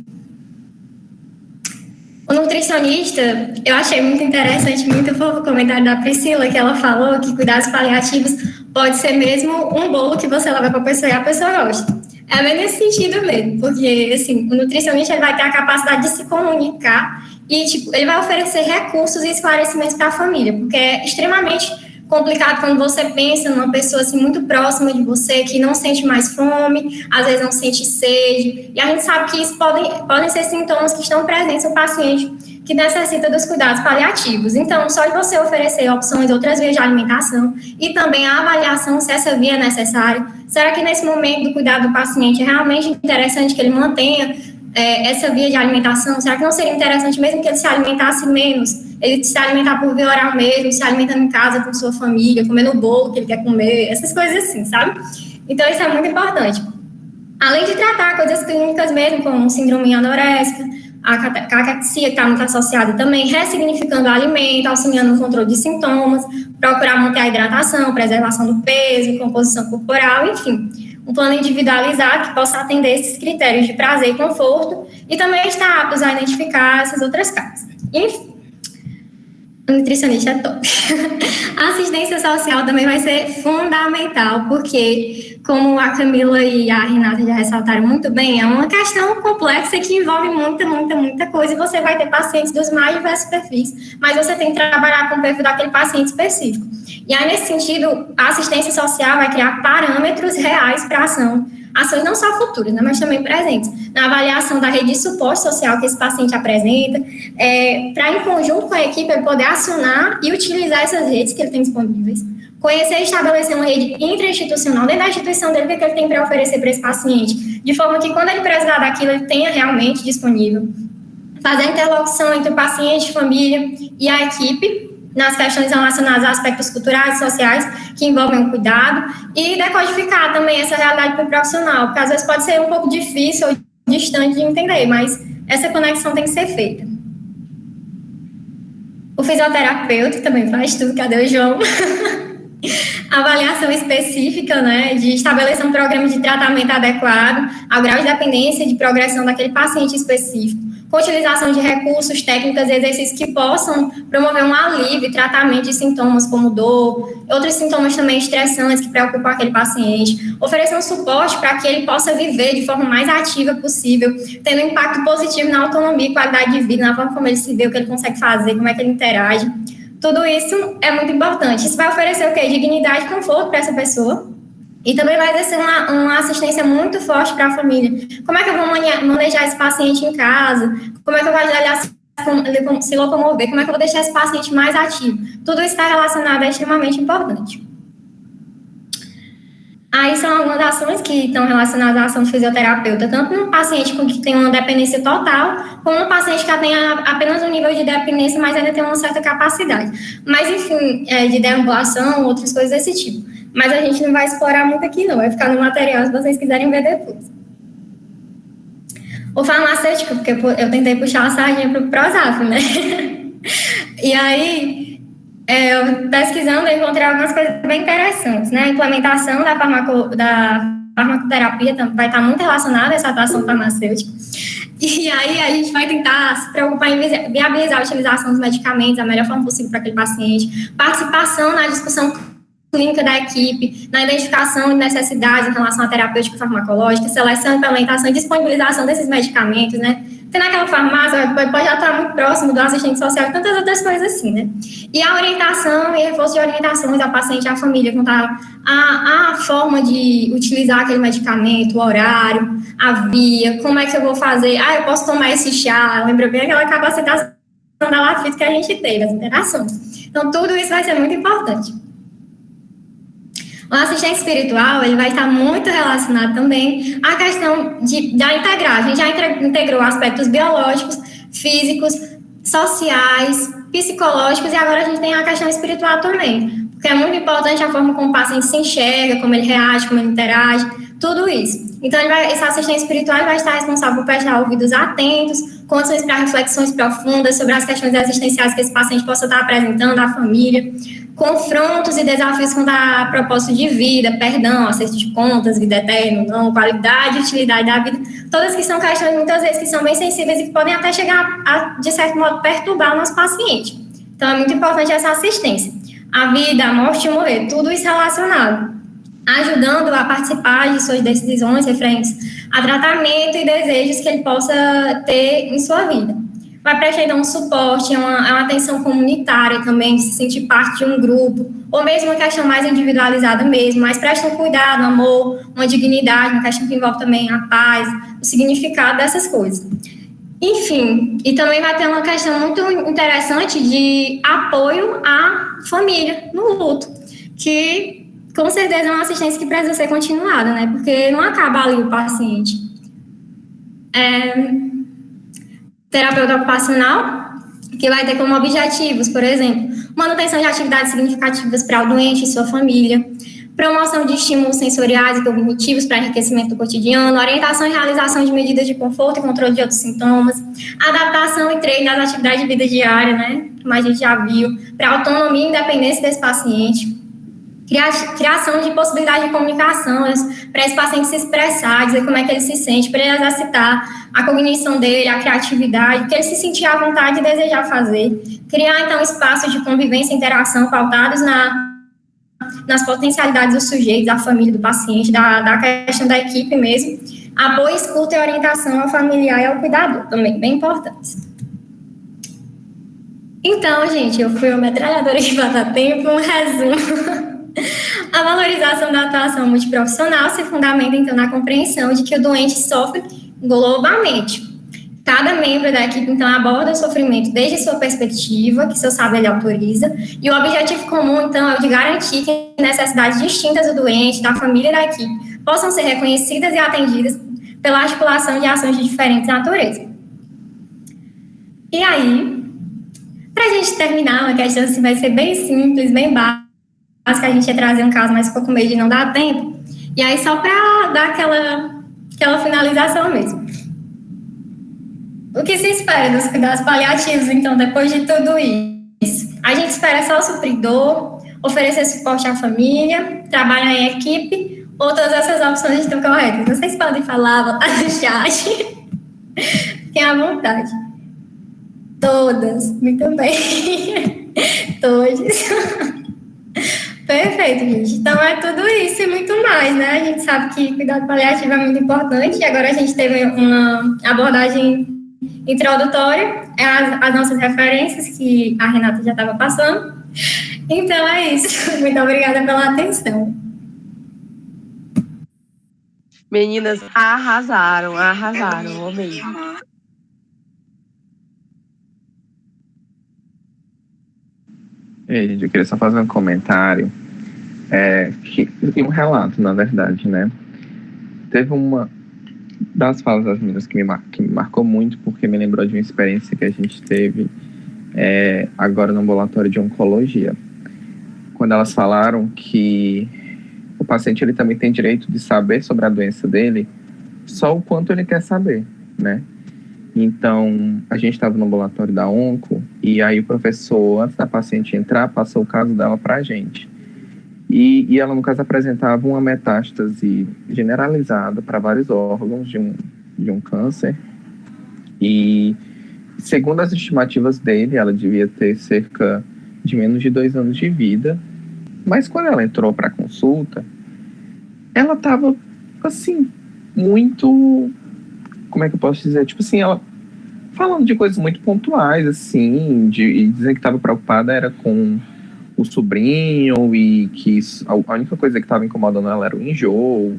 O nutricionista, eu achei muito interessante, muito fofo o comentário da Priscila, que ela falou que cuidados paliativos pode ser mesmo um bolo que você leva para a pessoa e a pessoa gosta. É bem nesse sentido mesmo, porque assim, o nutricionista ele vai ter a capacidade de se comunicar e ele vai oferecer recursos e esclarecimentos para a família, porque é extremamente complicado quando você pensa numa pessoa assim, muito próxima de você, que não sente mais fome, às vezes não sente sede, e a gente sabe que isso podem ser sintomas que estão presentes no paciente que necessita dos cuidados paliativos. Então, só de você oferecer opções, outras vias de alimentação e também a avaliação se essa via é necessária. Será que nesse momento do cuidado do paciente é realmente interessante que ele mantenha essa via de alimentação? Será que não seria interessante mesmo que ele se alimentasse menos? Ele se alimentar por via oral mesmo, se alimentando em casa com sua família, comendo o bolo que ele quer comer, essas coisas assim, sabe? Então, isso é muito importante. Além de tratar coisas clínicas mesmo, como síndrome anorésica, a caquexia, que está muito associada também, ressignificando o alimento, auxiliando no controle de sintomas, procurar manter a hidratação, preservação do peso, composição corporal, enfim. Um plano individualizado que possa atender esses critérios de prazer e conforto e também estar aptos a identificar essas outras causas. Enfim. O nutricionista é top. A assistência social também vai ser fundamental, porque, como a Camila e a Renata já ressaltaram muito bem, é uma questão complexa que envolve muita coisa, e você vai ter pacientes dos mais diversos perfis, mas você tem que trabalhar com o perfil daquele paciente específico. E aí, nesse sentido, a assistência social vai criar parâmetros reais para a ação. Ações não só futuras, né, mas também presentes, na avaliação da rede de suporte social que esse paciente apresenta, para, em conjunto com a equipe, ele poder acionar e utilizar essas redes que ele tem disponíveis, conhecer e estabelecer uma rede intra-institucional dentro da instituição dele, o que ele tem para oferecer para esse paciente, de forma que, quando ele precisar daquilo, ele tenha realmente disponível. Fazer a interlocução entre o paciente, família e a equipe, nas questões relacionadas a aspectos culturais e sociais que envolvem o cuidado, e decodificar também essa realidade para o profissional, porque às vezes pode ser um pouco difícil ou distante de entender, mas essa conexão tem que ser feita. O fisioterapeuta também faz tudo, cadê o João? Avaliação específica, né, de estabelecer um programa de tratamento adequado ao grau de dependência e de progressão daquele paciente específico, com utilização de recursos, técnicas e exercícios que possam promover um alívio e tratamento de sintomas como dor, outros sintomas também estressantes que preocupam aquele paciente, oferecer um suporte para que ele possa viver de forma mais ativa possível, tendo um impacto positivo na autonomia e qualidade de vida, na forma como ele se vê, o que ele consegue fazer, como é que ele interage. Tudo isso é muito importante. Isso vai oferecer o quê? Dignidade e conforto para essa pessoa. E também vai exercer uma assistência muito forte para a família. Como é que eu vou manejar esse paciente em casa? Como é que eu vou ajudar ele a se locomover? Como é que eu vou deixar esse paciente mais ativo? Tudo isso está relacionado, é extremamente importante. Aí são algumas ações que estão relacionadas à ação do fisioterapeuta, tanto no paciente que tem uma dependência total, como no paciente que tem apenas um nível de dependência, mas ainda tem uma certa capacidade. Mas, enfim, de deambulação, outras coisas desse tipo. Mas a gente não vai explorar muito aqui, não. Vai ficar no material se vocês quiserem ver depois. O farmacêutico, porque eu tentei puxar a sardinha para o Prozaf, né? E aí, eu pesquisando, eu encontrei algumas coisas bem interessantes, né? A implementação da farmacoterapia vai estar muito relacionada a essa atuação farmacêutica. E aí, a gente vai tentar se preocupar em viabilizar a utilização dos medicamentos da melhor forma possível para aquele paciente, participação na discussão clínica da equipe, na identificação de necessidades em relação à terapêutica farmacológica, seleção, implementação e disponibilização desses medicamentos, né? Tem naquela farmácia, pode já estar muito próximo do assistente social e tantas outras coisas assim, né? E a orientação e reforço de orientações ao paciente e à família, contar a forma de utilizar aquele medicamento, o horário, a via, como é que eu vou fazer, eu posso tomar esse chá, lembra bem aquela capacitação da Lafite que a gente teve, as interações. Então, tudo isso vai ser muito importante. O assistente espiritual, ele vai estar muito relacionado também à questão da integrar. A gente já integrou aspectos biológicos, físicos, sociais, psicológicos, e agora a gente tem a questão espiritual também. Porque é muito importante a forma como o paciente se enxerga, como ele reage, como ele interage, tudo isso. Então, esse assistente espiritual vai estar responsável por prestar ouvidos atentos, condições para reflexões profundas sobre as questões existenciais que esse paciente possa estar apresentando à família, confrontos e desafios quanto a propósito de vida, perdão, acerto de contas, vida eterna, não, qualidade e utilidade da vida, todas que são questões, muitas vezes, que são bem sensíveis e que podem até chegar a, de certo modo, perturbar o nosso paciente. Então, é muito importante essa assistência. A vida, a morte e o morrer, tudo isso relacionado, ajudando a participar de suas decisões referentes a tratamento e desejos que ele possa ter em sua vida. Vai prestar um suporte, uma atenção comunitária também, de se sentir parte de um grupo, ou mesmo uma questão mais individualizada mesmo, mas presta um cuidado, amor, uma dignidade, uma questão que envolve também a paz, o significado dessas coisas. Enfim, e também vai ter uma questão muito interessante de apoio à família no luto, que com certeza é uma assistência que precisa ser continuada, né? Porque não acaba ali o paciente. Terapeuta ocupacional, que vai ter como objetivos, por exemplo, manutenção de atividades significativas para o doente e sua família, promoção de estímulos sensoriais e cognitivos para enriquecimento do cotidiano, orientação e realização de medidas de conforto e controle de outros sintomas, adaptação e treino das atividades de vida diária, né, como a gente já viu, para autonomia e independência desse paciente, criação de possibilidade de comunicação para esse paciente se expressar, dizer como é que ele se sente, para ele exercitar a cognição dele, a criatividade, para ele se sentir à vontade e desejar fazer. Criar, então, espaços de convivência e interação pautados nas potencialidades dos sujeitos, da família, do paciente, da questão da equipe mesmo. Apoio, escuta e orientação ao familiar e ao cuidador, também bem importantes. Então, gente, eu fui uma metralhadora de passatempo, um resumo. A valorização da atuação multiprofissional se fundamenta, então, na compreensão de que o doente sofre globalmente. Cada membro da equipe, então, aborda o sofrimento desde sua perspectiva, que seu saber ele autoriza, e o objetivo comum, então, é o de garantir que necessidades distintas do doente, da família e da equipe possam ser reconhecidas e atendidas pela articulação de ações de diferentes naturezas. E aí, para a gente terminar, uma questão assim vai ser bem simples, bem básica, a gente ia trazer um caso, mas ficou com medo de não dar tempo, e aí só para dar aquela finalização mesmo. O que se espera dos cuidados paliativos, então, depois de tudo isso? A gente espera só suprir dor, oferecer suporte à família, trabalhar em equipe, ou todas essas opções estão corretas? Vocês podem falar, botar no chat. Fiquem à vontade. Todas, muito bem. Todos. Perfeito, gente. Então, é tudo isso e muito mais, né? A gente sabe que cuidado paliativo é muito importante, e agora a gente teve uma abordagem introdutória, as nossas referências, que a Renata já estava passando. Então, é isso. Muito obrigada pela atenção. Meninas, arrasaram, amei. Gente, eu queria só fazer um comentário, e um relato, na verdade, né? Teve uma das falas das meninas que me marcou muito, porque me lembrou de uma experiência que a gente teve agora no ambulatório de oncologia, quando elas falaram que o paciente ele também tem direito de saber sobre a doença dele só o quanto ele quer saber, né? Então, a gente estava no ambulatório da onco, e aí o professor, antes da paciente entrar, passou o caso dela para a gente. E ela, no caso, apresentava uma metástase generalizada para vários órgãos de um câncer. E, segundo as estimativas dele, ela devia ter cerca de menos de 2 anos de vida. Mas quando ela entrou para a consulta, ela estava, assim, muito... Como é que eu posso dizer? Tipo assim, ela falando de coisas muito pontuais, assim, e dizendo que estava preocupada era com o sobrinho, e que a única coisa que estava incomodando ela era o enjoo,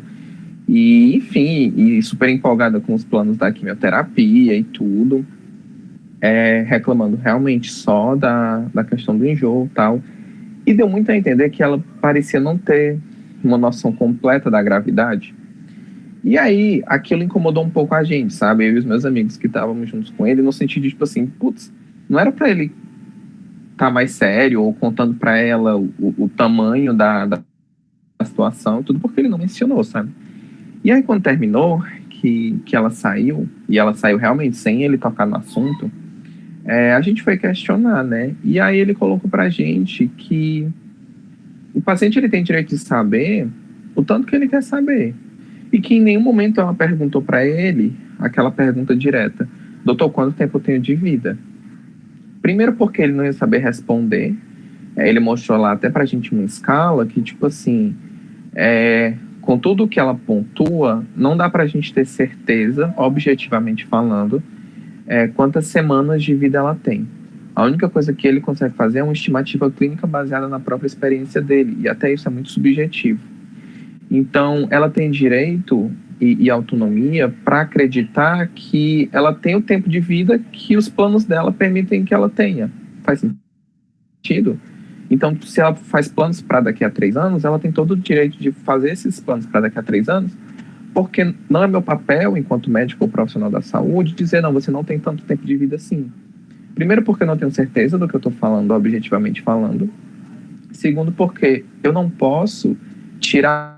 e enfim, e super empolgada com os planos da quimioterapia e tudo, reclamando realmente só da questão do enjoo e tal, e deu muito a entender que ela parecia não ter uma noção completa da gravidade. E aí, aquilo incomodou um pouco a gente, sabe? Eu e os meus amigos que estávamos juntos com ele, no sentido de, tipo assim, putz, não era para ele estar mais sério ou contando para ela o tamanho da situação, tudo porque ele não mencionou, sabe? E aí, quando terminou, que ela saiu, e ela saiu realmente sem ele tocar no assunto, a gente foi questionar, né? E aí ele colocou pra gente que o paciente ele tem direito de saber o tanto que ele quer saber. E que em nenhum momento ela perguntou para ele aquela pergunta direta: doutor, quanto tempo eu tenho de vida? Primeiro porque ele não ia saber responder. Ele mostrou lá até pra gente uma escala que, tipo assim, com tudo que ela pontua, não dá pra gente ter certeza, objetivamente falando, quantas semanas de vida ela tem. A única coisa que ele consegue fazer é uma estimativa clínica baseada na própria experiência dele, e até isso é muito subjetivo. Então, ela tem direito e autonomia para acreditar que ela tem o tempo de vida que os planos dela permitem que ela tenha. Faz sentido? Então, se ela faz planos para daqui a 3 anos, ela tem todo o direito de fazer esses planos para daqui a 3 anos, porque não é meu papel, enquanto médico ou profissional da saúde, dizer, não, você não tem tanto tempo de vida assim. Primeiro, porque eu não tenho certeza do que eu estou falando, objetivamente falando. Segundo, porque eu não posso tirar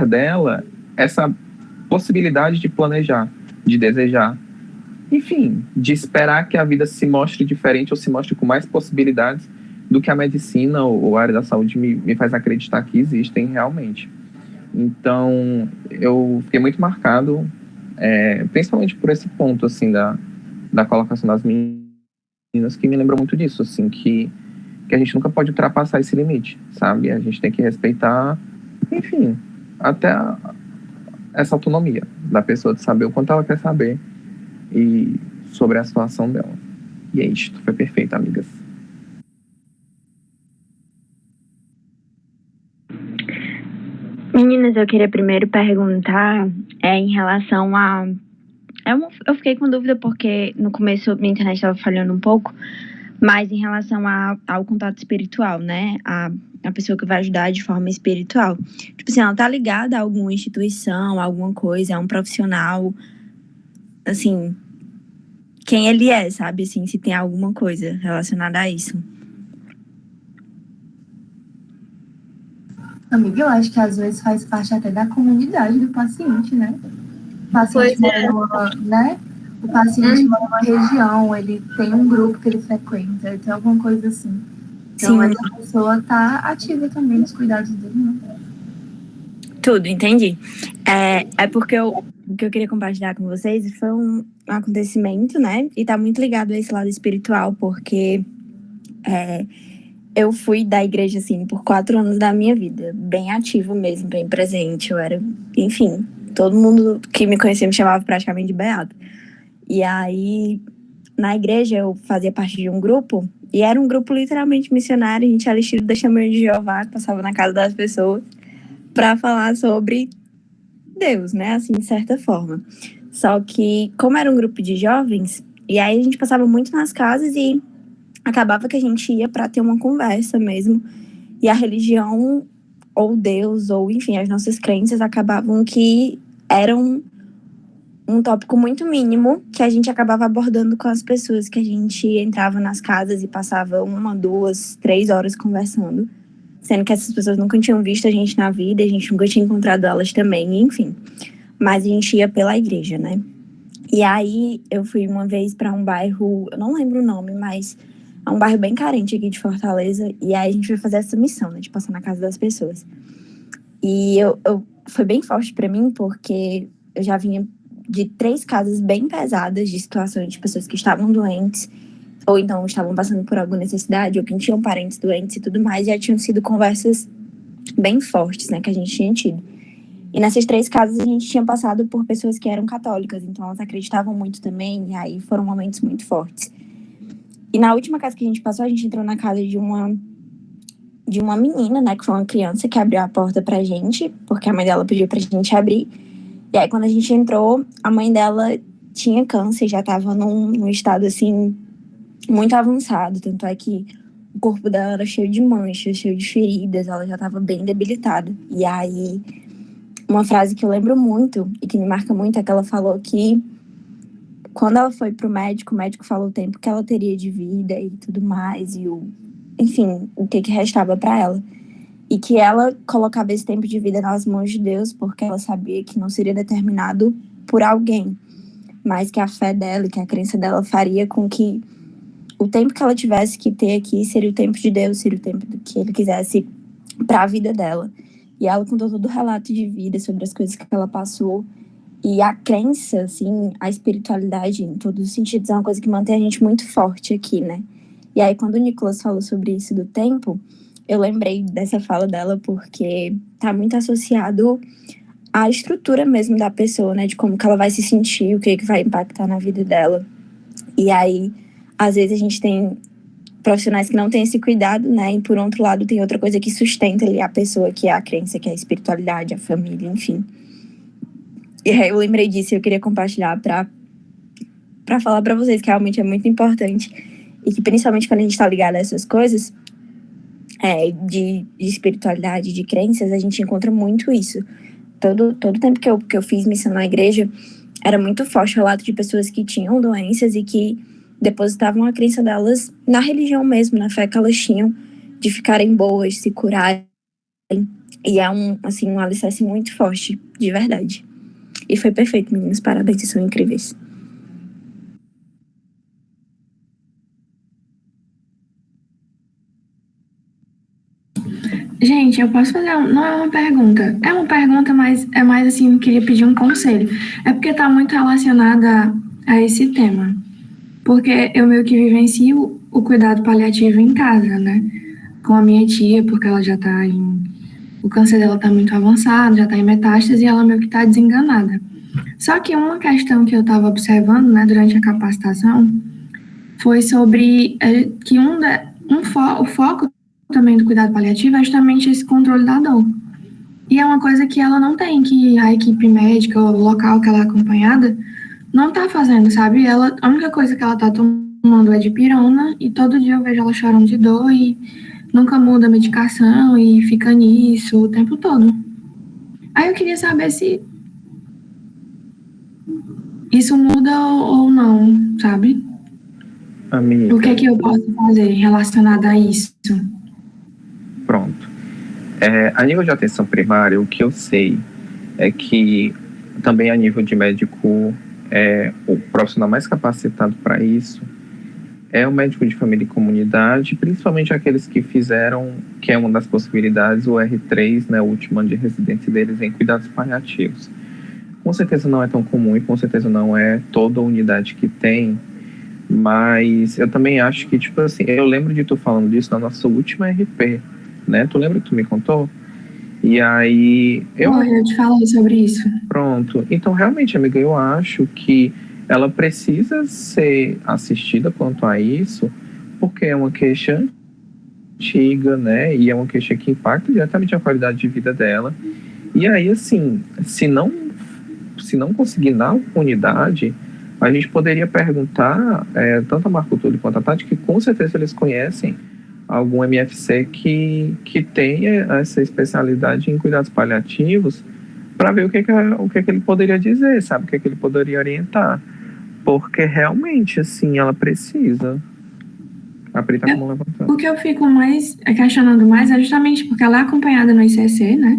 dela essa possibilidade de planejar, de desejar, enfim, de esperar que a vida se mostre diferente ou se mostre com mais possibilidades do que a medicina ou a área da saúde me faz acreditar que existem realmente. Então, eu fiquei muito marcado, principalmente por esse ponto, assim, da colocação das meninas meninas que me lembram muito disso, assim, que a gente nunca pode ultrapassar esse limite, sabe? A gente tem que respeitar, enfim, até essa autonomia da pessoa de saber o quanto ela quer saber e sobre a situação dela. E é isso, foi perfeito, amigas. Meninas, eu queria primeiro perguntar em relação a... Eu fiquei com dúvida porque no começo minha internet estava falhando um pouco, mas em relação ao contato espiritual, né? A pessoa que vai ajudar de forma espiritual. Tipo assim, ela tá ligada a alguma instituição, a alguma coisa, a um profissional, assim, quem ele é, sabe? Assim, se tem alguma coisa relacionada a isso. Amiga, eu acho que às vezes faz parte até da comunidade do paciente, né? O paciente mora numa, né? O paciente mora numa região, ele tem um grupo que ele frequenta, ele tem alguma coisa assim. Então, essa pessoa tá ativa também nos cuidados dele, né? Tudo, entendi. É porque o que eu queria compartilhar com vocês foi um acontecimento, né? E tá muito ligado a esse lado espiritual, porque eu fui da igreja, assim, por 4 anos da minha vida. Bem ativo mesmo, bem presente. Eu era, enfim, todo mundo que me conhecia me chamava praticamente de beata. E aí, na igreja, eu fazia parte de um grupo, e era um grupo literalmente missionário. A gente era estilo da Testemunha de Jeová, que passava na casa das pessoas para falar sobre Deus, né? Assim, de certa forma. Só que, como era um grupo de jovens, e aí a gente passava muito nas casas e acabava que a gente ia para ter uma conversa mesmo. E a religião, ou Deus, ou enfim, as nossas crenças acabavam que eram um tópico muito mínimo que a gente acabava abordando com as pessoas que a gente entrava nas casas e passava 1, 2, 3 horas conversando. Sendo que essas pessoas nunca tinham visto a gente na vida, a gente nunca tinha encontrado elas também, enfim. Mas a gente ia pela igreja, né? E aí eu fui uma vez para um bairro, eu não lembro o nome, mas é um bairro bem carente aqui de Fortaleza. E aí a gente foi fazer essa missão, né? De passar na casa das pessoas. E foi bem forte para mim, porque eu já vinha de 3 casas bem pesadas, de situações de pessoas que estavam doentes, ou então estavam passando por alguma necessidade, ou que tinham parentes doentes e tudo mais, e já tinham sido conversas bem fortes, né, que a gente tinha tido. E nessas 3 casas a gente tinha passado por pessoas que eram católicas, então elas acreditavam muito também, e aí foram momentos muito fortes. E na última casa que a gente passou, a gente entrou na casa de uma menina, né, que foi uma criança que abriu a porta pra gente, porque a mãe dela pediu pra gente abrir. E aí, quando a gente entrou, a mãe dela tinha câncer, já estava num estado, assim, muito avançado. Tanto é que o corpo dela era cheio de manchas, cheio de feridas, ela já estava bem debilitada. E aí, uma frase que eu lembro muito e que me marca muito é que ela falou que quando ela foi pro médico, o médico falou o tempo que ela teria de vida e tudo mais, e enfim, o que restava para ela. E que ela colocava esse tempo de vida nas mãos de Deus, porque ela sabia que não seria determinado por alguém, mas que a fé dela e que a crença dela faria com que o tempo que ela tivesse que ter aqui seria o tempo de Deus, seria o tempo que ele quisesse para a vida dela. E ela contou todo o relato de vida sobre as coisas que ela passou. E a crença, assim, a espiritualidade, em todos os sentidos, é uma coisa que mantém a gente muito forte aqui, né? E aí, quando o Nicolas falou sobre isso do tempo, eu lembrei dessa fala dela porque tá muito associado à estrutura mesmo da pessoa, né? De como que ela vai se sentir, o que vai impactar na vida dela. E aí, às vezes a gente tem profissionais que não têm esse cuidado, né? E por outro lado tem outra coisa que sustenta ali a pessoa, que é a crença, que é a espiritualidade, a família, enfim. E aí eu lembrei disso e eu queria compartilhar pra falar pra vocês que realmente é muito importante. E que principalmente quando a gente tá ligado a essas coisas, de espiritualidade, de crenças, a gente encontra muito isso. Todo tempo que eu fiz missão na igreja, era muito forte o relato de pessoas que tinham doenças e que depositavam a crença delas na religião mesmo, na fé que elas tinham de ficarem boas, se curarem. E é um alicerce muito forte, de verdade. E foi perfeito, meninas. Parabéns, vocês são incríveis. Gente, eu posso fazer, não é uma pergunta, é uma pergunta, mas é mais assim, eu queria pedir um conselho. É porque está muito relacionada a esse tema. porque eu meio que vivencio o cuidado paliativo em casa, né? Com a minha tia, porque ela já tá o câncer dela tá muito avançado, já tá em metástase, e ela meio que tá desenganada. Só que uma questão que eu estava observando, né, durante a capacitação, foi sobre que o foco também do cuidado paliativo é justamente esse controle da dor. E é uma coisa que ela não tem, que a equipe médica, o local que ela é acompanhada, não tá fazendo, sabe? A única coisa que ela tá tomando é dipirona, e todo dia eu vejo ela chorando de dor e nunca muda a medicação e fica nisso o tempo todo. Aí eu queria saber se isso muda ou não, sabe? Amiga. O que é que eu posso fazer relacionado a isso? Pronto. A nível de atenção primária, o que eu sei é que também a nível de médico, o profissional mais capacitado para isso é o médico de família e comunidade, principalmente aqueles que fizeram, que é uma das possibilidades, o R3, né, o último ano de residência deles em cuidados paliativos. Com certeza não é tão comum e com certeza não é toda a unidade que tem, mas eu também acho que, tipo assim, eu lembro de tu falando disso na nossa última RP, né? Tu lembra que tu me contou? E aí... Eu te falei sobre isso. Pronto. Então, realmente, amiga, eu acho que ela precisa ser assistida quanto a isso, porque é uma queixa antiga, né? E é uma queixa que impacta diretamente a qualidade de vida dela. E aí, assim, se não conseguir na unidade, a gente poderia perguntar, tanto a Marco Túlio quanto a Tati, que com certeza eles conhecem algum MFC que tenha essa especialidade em cuidados paliativos, para ver o que ele poderia dizer, sabe? O que ele poderia orientar. Porque realmente, assim, ela precisa. A Pri tá com a mão levantada. O que eu fico questionando mais é justamente porque ela é acompanhada no ICC, né?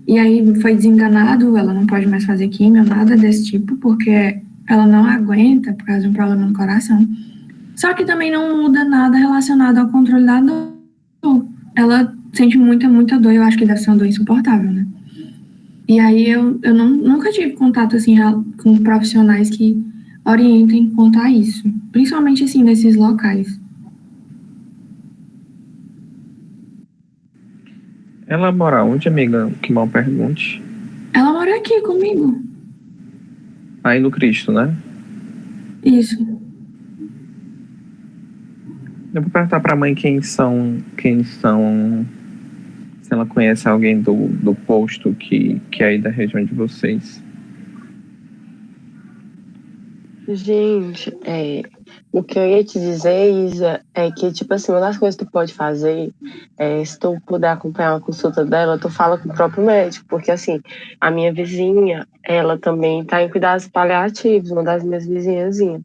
E aí foi desenganado, ela não pode mais fazer químio, nada desse tipo, porque ela não aguenta por causa de um problema no coração. Só que também não muda nada relacionado ao controle da dor. Ela sente muita dor, eu acho que deve ser uma dor insuportável, né? E aí eu nunca tive contato, assim, com profissionais que orientem quanto a isso. Principalmente, assim, nesses locais. Ela mora onde, amiga? Que mal pergunte. Ela mora aqui comigo. Aí no Cristo, né? Isso. Eu vou perguntar pra mãe quem são, se ela conhece alguém do posto que é aí da região de vocês. Gente, o que eu ia te dizer, Isa, é que, tipo assim, uma das coisas que tu pode fazer, se tu puder acompanhar uma consulta dela, tu fala com o próprio médico, porque, assim, a minha vizinha, ela também tá em cuidados paliativos, uma das minhas vizinhazinhas,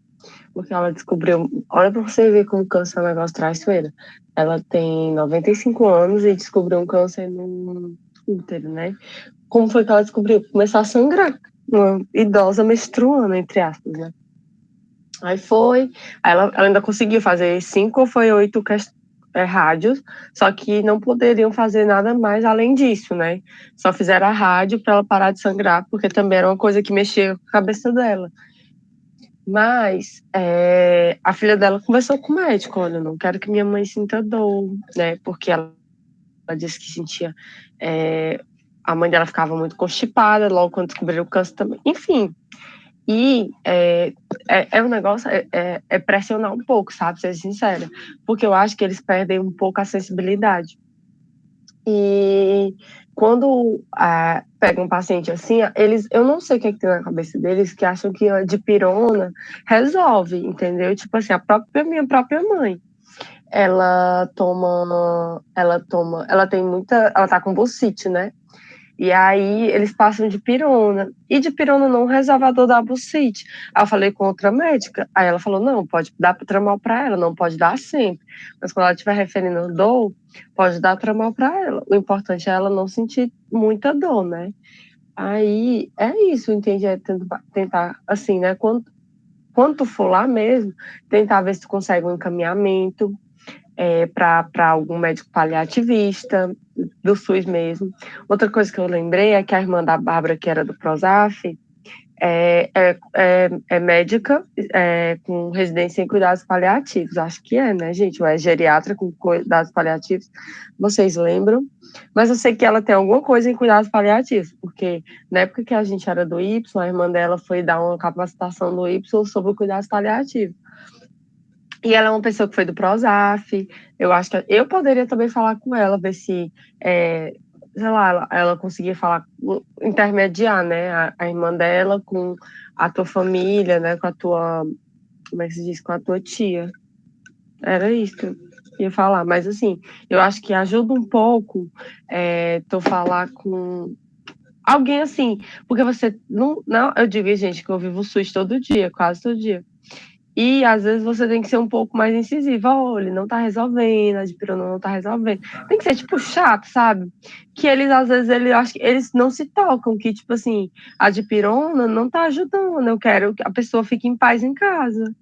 porque ela descobriu, olha pra você ver como câncer é um negócio traiçoeiro, ela tem 95 anos e descobriu um câncer no útero, né? Como foi que ela descobriu? Começou a sangrar, uma idosa menstruando, entre aspas, né? Aí ela ainda conseguiu fazer 5 ou foi 8 rádios, só que não poderiam fazer nada mais além disso, né? Só fizeram a rádio para ela parar de sangrar, porque também era uma coisa que mexia com a cabeça dela. Mas a filha dela conversou com o médico, olha, eu não quero que minha mãe sinta dor, né? Porque ela disse que sentia... a mãe dela ficava muito constipada, logo quando descobriram o câncer também. Enfim... E um negócio, pressionar um pouco, sabe? Ser sincera. Porque eu acho que eles perdem um pouco a sensibilidade. E quando pega um paciente assim, eu não sei o que é que tem na cabeça deles, que acham que a dipirona resolve, entendeu? Tipo assim, minha própria mãe. Ela tá com bursite, né? E aí eles passam de pirona. E de pirona não resolve a dor da bursite. Aí eu falei com outra médica. Aí ela falou, não, pode dar tramal para ela, não pode dar sempre. Mas quando ela estiver referindo dor, pode dar tramal para ela. O importante é ela não sentir muita dor, né? Aí é isso, entende? É tentar, assim, né? Quando tu for lá mesmo, tentar ver se tu consegue um encaminhamento para algum médico paliativista, do SUS mesmo. Outra coisa que eu lembrei é que a irmã da Bárbara, que era do Prosaf, é médica com residência em cuidados paliativos. Acho que né, gente? Ou é geriatra com cuidados paliativos. Vocês lembram? Mas eu sei que ela tem alguma coisa em cuidados paliativos, porque na época que a gente era do Y, a irmã dela foi dar uma capacitação no Y sobre cuidados paliativos. E ela é uma pessoa que foi do Prosaf. Eu acho que eu poderia também falar com ela, ver se, sei lá, ela conseguia falar, intermediar, né, a irmã dela com a tua família, né, com a tua, como é que se diz, com a tua tia. Era isso que eu ia falar. Mas, assim, eu acho que ajuda um pouco tu falar com alguém assim, porque você não, eu digo, gente, que eu vivo o SUS todo dia, quase todo dia. E, às vezes, você tem que ser um pouco mais incisiva. Olha, ele não tá resolvendo, a dipirona não tá resolvendo. Tem que ser, tipo, chato, sabe? Que eles, às vezes, acho que eles não se tocam, que, tipo assim, a dipirona não tá ajudando. Eu quero que a pessoa fique em paz em casa.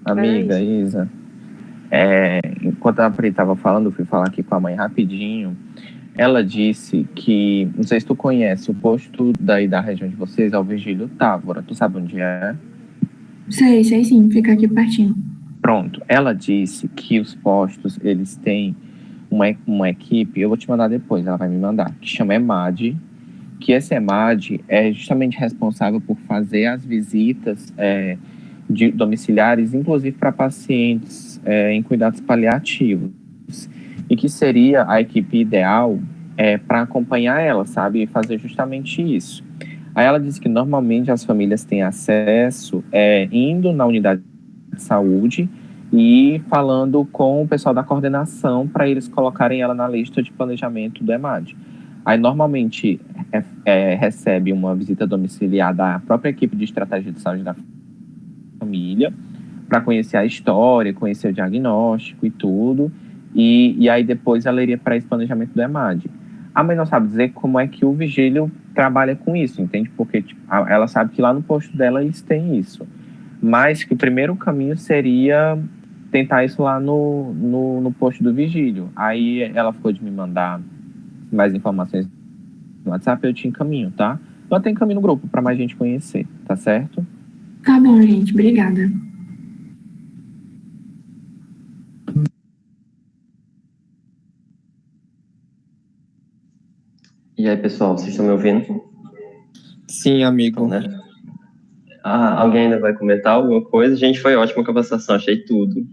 Amiga, Isa, enquanto a Pri tava falando, eu fui falar aqui com a mãe rapidinho. Ela disse que, não sei se tu conhece, o posto daí da região de vocês é o Virgílio Távora. Tu sabe onde é? Sei sim, fica aqui pertinho. Pronto, ela disse que os postos, eles têm uma equipe, eu vou te mandar depois, ela vai me mandar, que chama EMAD, que esse EMAD é justamente responsável por fazer as visitas domiciliares, inclusive para pacientes em cuidados paliativos, e que seria a equipe ideal para acompanhar ela, sabe, e fazer justamente isso. Aí ela disse que normalmente as famílias têm acesso indo na unidade de saúde e falando com o pessoal da coordenação para eles colocarem ela na lista de planejamento do EMAD. Aí normalmente recebe uma visita domiciliar da própria equipe de estratégia de saúde da família para conhecer a história, conhecer o diagnóstico e tudo. E aí depois ela iria para esse planejamento do EMAD. A mãe não sabe dizer como é que o Virgílio trabalha com isso, entende? Porque tipo, ela sabe que lá no posto dela eles têm isso. Mas que o primeiro caminho seria tentar isso lá no posto do Virgílio. Aí ela ficou de me mandar mais informações no WhatsApp, eu te encaminho, tá? Eu até encaminho no grupo para mais gente conhecer, tá certo? Tá bom, gente. Obrigada. E aí, pessoal, vocês estão me ouvindo? Sim, amigo. Né? Alguém ainda vai comentar alguma coisa? Gente, foi ótima a conversação, achei tudo.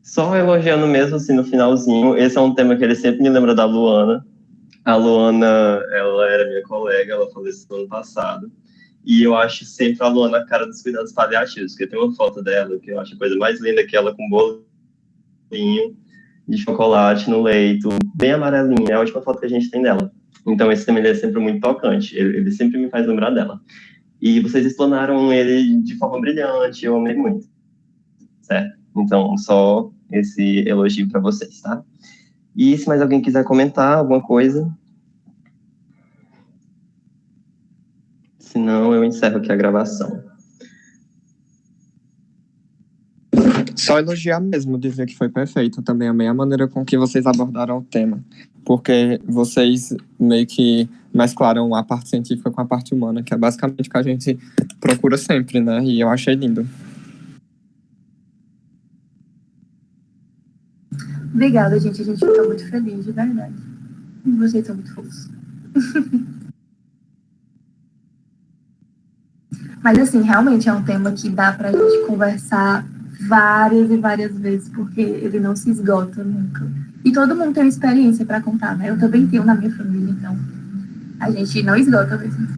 Só elogiando mesmo, assim, no finalzinho, esse é um tema que ele sempre me lembra da Luana. A Luana, ela era minha colega, ela faleceu no ano passado. E eu acho sempre a Luana a cara dos cuidados paliativos, porque tem uma foto dela que eu acho a coisa mais linda, que ela com bolinho de chocolate no leito, bem amarelinha, é a última foto que a gente tem dela. Então esse tema é sempre muito tocante, ele sempre me faz lembrar dela. E vocês explanaram ele de forma brilhante, eu amei muito, certo? Então só esse elogio para vocês, tá? E se mais alguém quiser comentar alguma coisa, senão eu encerro aqui a gravação. Só elogiar mesmo, dizer que foi perfeito. Também amei a maneira com que vocês abordaram o tema, porque vocês meio que mesclaram a parte científica com a parte humana, que é basicamente o que a gente procura sempre, né? E eu achei lindo. Obrigada, gente. A gente fica muito feliz, de verdade. Vocês são muito fofos. Mas, assim, realmente é um tema que dá pra gente conversar várias e várias vezes, porque ele não se esgota nunca. E todo mundo tem uma experiência para contar, né? Eu também tenho na minha família, então a gente não esgota mesmo.